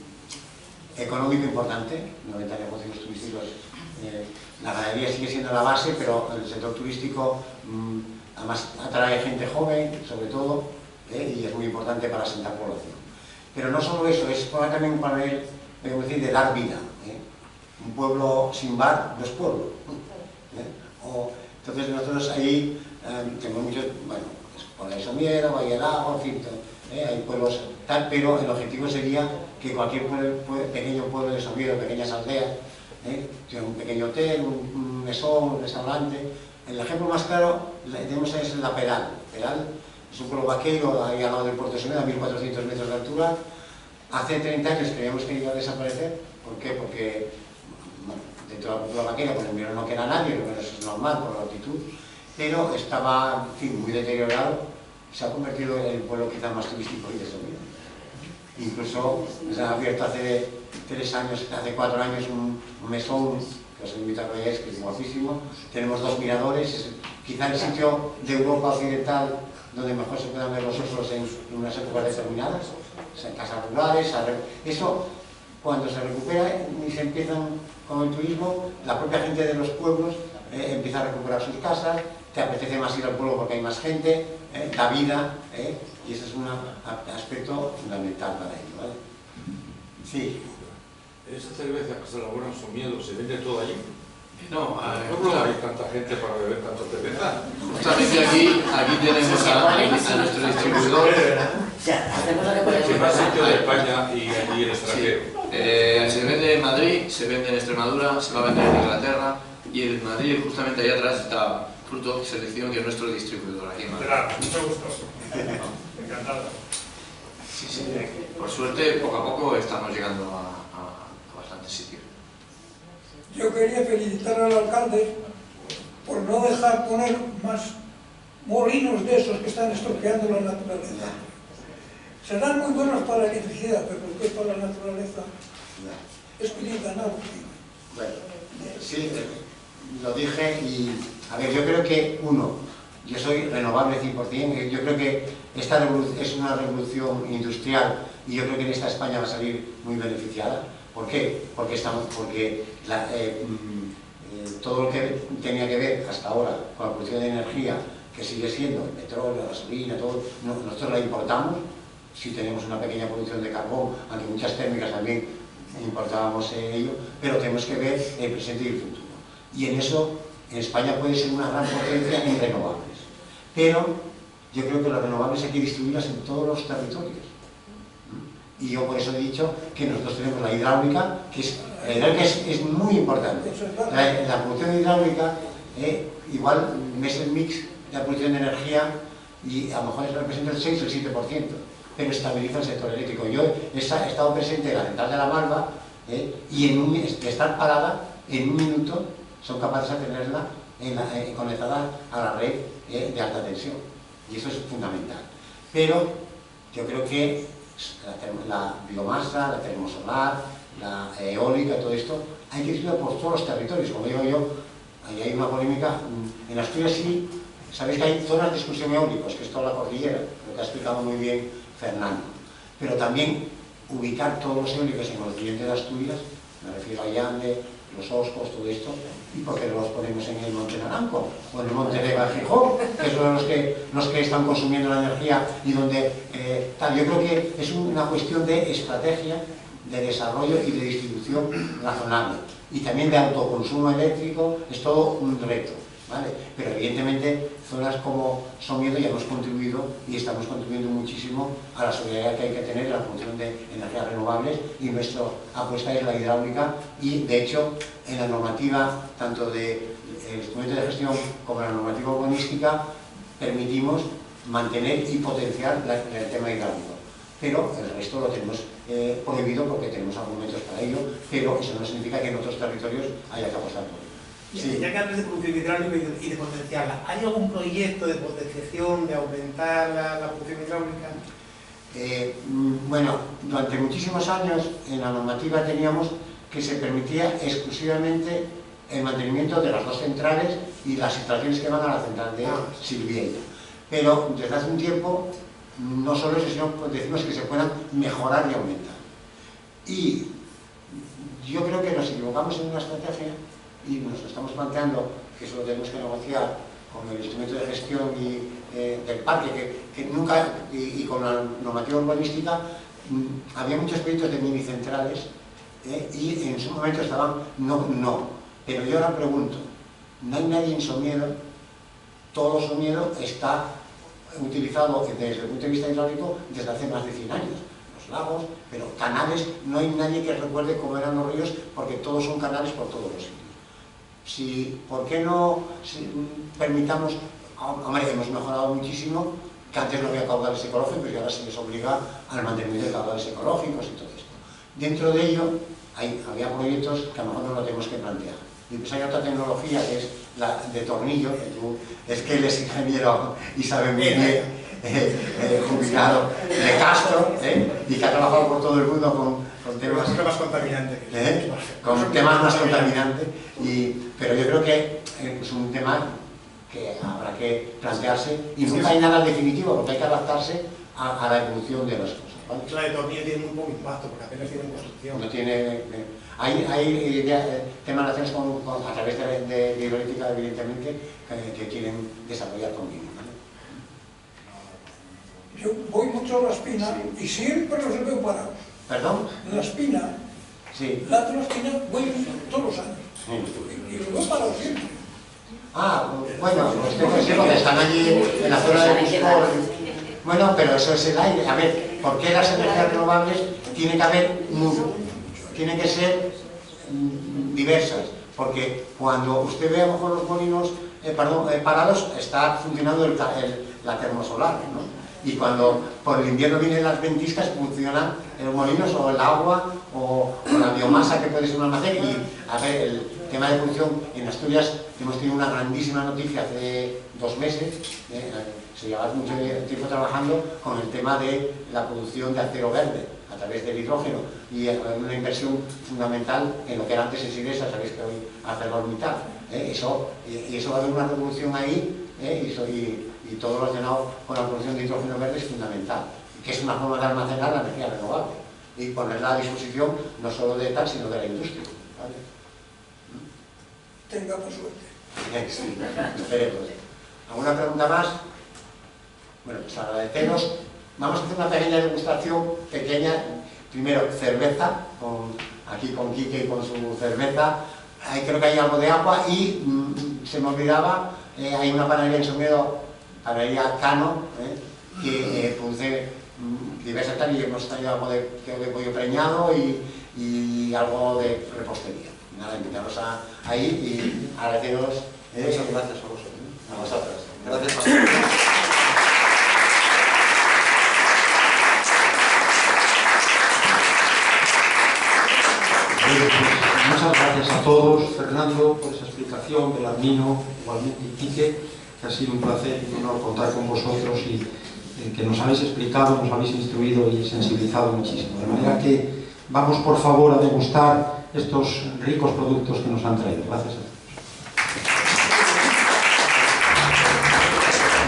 S2: económico importante, 90 negocios turísticos. La ganadería sigue siendo la base, pero el sector turístico además atrae gente joven, sobre todo, y es muy importante para asentar población. Pero no solo eso, es también un papel de dar vida. Un pueblo sin bar no es pueblo. Entonces nosotros ahí tenemos muchos, bueno, Puebla de Somiedo, Valle del Agua, en fin, hay pueblos tal, pero el objetivo sería que cualquier pequeño pueblo de Somiedo, pequeñas aldeas, un pequeño hotel, un mesón, un restaurante, el ejemplo más claro tenemos es la Peral. Peral es un pueblo vaqueiro ahí al lado del puerto de Somiedo, a 1400 metros de altura. Hace 30 años creíamos que iba a desaparecer. ¿Por qué? Porque bueno, dentro de la cultura vaquera pues primero no queda nadie, lo menos es normal por la altitud, pero estaba, en fin, muy deteriorado. Se ha convertido en el pueblo quizá más turístico de Somiedo. Incluso se ha abierto hace 3 años, hace 4 años un mesón, que os invito a que veáis, que es guapísimo. Tenemos 2 miradores, es quizá el sitio de Europa occidental donde mejor se puedan ver los osos en unas épocas determinadas, o sea, en casas rurales. Eso, cuando se recupera y se empiezan con el turismo, la propia gente de los pueblos empieza a recuperar sus casas, te apetece más ir al pueblo porque hay más gente, da vida, y ese es un aspecto fundamental para ello, ¿vale? Sí.
S10: ¿Esa cerveza que se elabora en Somiedo se vende toda allí?
S8: No,
S10: ¿Cómo hay tanta gente para beber tanta cerveza?
S8: Justamente aquí tenemos a nuestro distribuidor.
S10: ¿Qué más sitio de España y allí el extranjero?
S8: Se vende en Madrid, se vende en Extremadura, se va a vender en Inglaterra, y en Madrid, justamente ahí atrás, está Fruto Selección, que es nuestro distribuidor aquí en Madrid.
S11: Mucho gusto. Encantado.
S8: Sí, sí. Por suerte, poco a poco estamos llegando a bastantes sitios.
S12: Yo quería felicitar al alcalde por no dejar poner más molinos de esos que están estropeando la naturaleza. Serán muy buenos para la electricidad, pero lo que es para la naturaleza es pedir ganado.
S2: Bueno, sí, lo dije y, a ver, yo creo que, yo soy renovable 100%, yo creo que esta es una revolución industrial y yo creo que en esta España va a salir muy beneficiada. ¿Por qué? Porque todo lo que tenía que ver hasta ahora con la producción de energía, que sigue siendo el petróleo, la gasolina, todo, nosotros la importamos, si tenemos una pequeña producción de carbón, aunque muchas térmicas también importábamos ello, pero tenemos que ver el presente y el futuro. Y en eso, en España puede ser una gran potencia en renovables. Pero yo creo que las renovables hay que distribuirlas en todos los territorios. Y yo por eso he dicho que nosotros tenemos la hidráulica, que es muy importante. La producción hidráulica, igual es el mix de la producción de energía y a lo mejor representa el 6 o el 7%, pero estabiliza el sector eléctrico. Yo he estado presente en la central de La Malva y de estar parada, en un minuto son capaces de tenerla conectada a la red de alta tensión. Y eso es fundamental. Pero yo creo que la biomasa, la termosolar, la eólica, todo esto, hay que estudiar por todos los territorios. Como digo yo, ahí hay una polémica. En Asturias sí, sabéis que hay zonas de exclusión eólicos, que es toda la cordillera, lo que ha explicado muy bien Fernando. Pero también ubicar todos los eólicos en el occidente de Asturias, me refiero a Llande, los Oscos, todo esto, y por qué no los ponemos en el Monte Naranco o en el Monte Vega Gijón, que son los que están consumiendo la energía y donde tal. Yo creo que es una cuestión de estrategia, de desarrollo y de distribución razonable, y también de autoconsumo eléctrico. Es todo un reto, ¿vale? Pero evidentemente zonas como Somiedo ya hemos contribuido y estamos contribuyendo muchísimo a la solidaridad que hay que tener en la producción de energías renovables, y nuestra apuesta es la hidráulica. Y de hecho en la normativa tanto del instrumento de gestión como la normativa urbanística permitimos mantener y potenciar el tema hidráulico, pero el resto lo tenemos prohibido porque tenemos argumentos para ello, pero eso no significa que en otros territorios haya que apostar por ello. Sí.
S11: Ya que hablas de producción hidráulica y de potenciarla, ¿hay algún proyecto de potenciación, de aumentar la producción hidráulica?
S2: Bueno, durante muchísimos años en la normativa teníamos que se permitía exclusivamente el mantenimiento de las 2 centrales y las instalaciones que van a la central de Silviella. Pero desde hace un tiempo, no solo eso, sino decimos que se puedan mejorar y aumentar. Y yo creo que nos equivocamos en una estrategia y nos lo estamos planteando, que eso lo tenemos que negociar con el instrumento de gestión del parque, que nunca, y con la normativa urbanística, había muchos proyectos de minicentrales y en su momento estaban no. Pero yo ahora pregunto, no hay nadie en Somiedo, todo Somiedo está utilizado desde el punto de vista hidráulico desde hace más de 100 años. Los lagos, pero canales, no hay nadie que recuerde cómo eran los ríos, porque todos son canales por todos los sitios. ¿por qué no permitamos, hombre, hemos mejorado muchísimo, que antes no había caudales ecológicos y ahora se les obliga al mantenimiento de caudales ecológicos y todo esto. Dentro de ello había proyectos que a lo mejor no lo tenemos que plantear. Y pues hay otra tecnología que es la de tornillo, es que él es ingeniero y sabe muy bien, jubilado de Castro, y que ha trabajado por todo el mundo con temas
S11: más contaminantes.
S2: Con temas más contaminantes, pero yo creo que es un tema que habrá que plantearse y nunca hay nada definitivo porque hay que adaptarse a la evolución de las cosas, ¿vale?
S11: La de tornillo tiene muy poco impacto porque apenas tiene construcción.
S2: No tiene, hay temas relacionados a través de hidroeléctrica, evidentemente, que quieren desarrollar conmigo, ¿vale?
S12: Yo voy mucho a La Espina y siempre los veo parados.
S2: ¿Perdón?
S12: La Espina,
S2: sí.
S12: La Espina voy todos los años y los veo parados siempre.
S2: Bueno, porque están allí en la zona de Buscor. Bueno, pero eso es el aire. A ver, ¿por qué las energías renovables tienen que ser diversas? Porque cuando usted ve a lo mejor los molinos parados, está funcionando la termosolar, ¿no? Y cuando por el invierno vienen las ventiscas, funcionan los molinos o el agua o la biomasa que puede ser un almacén. Y a ver, el tema de producción en Asturias hemos tenido una grandísima noticia hace 2 meses, se llevaba mucho tiempo trabajando con el tema de la producción de acero verde a través del hidrógeno y una inversión fundamental en lo que era antes el Sidesa, sabéis que hoy ArcelorMittal, y eso va a haber una revolución ahí, y todo lo relacionado con la producción de hidrógeno verde es fundamental, que es una forma de almacenar la energía renovable y ponerla a disposición no solo de tal, sino de la industria, ¿vale?
S12: Tengamos suerte.
S2: Sí, esperemos. ¿Alguna pregunta más? Bueno, pues agradeceros. Vamos a hacer una pequeña degustación, primero cerveza, aquí con Quique y con su cerveza. Creo que hay algo de agua y se me olvidaba, hay una panadería en Somiedo, panadería Cano, que produce diversas tal y hemos traído algo de pollo preñado y algo de repostería. Nada, invitaros ahí y agradeceros.
S13: Muchas gracias a vosotros.
S2: A vosotros.
S13: Gracias, Pastor.
S1: Muchas gracias a todos, Fernando, por esa explicación, Belarmino, igualmente, y Quique, que ha sido un placer y un honor contar con vosotros y que nos habéis explicado, nos habéis instruido y sensibilizado muchísimo. De manera que vamos, por favor, a degustar estos ricos productos que nos han traído. Gracias a todos.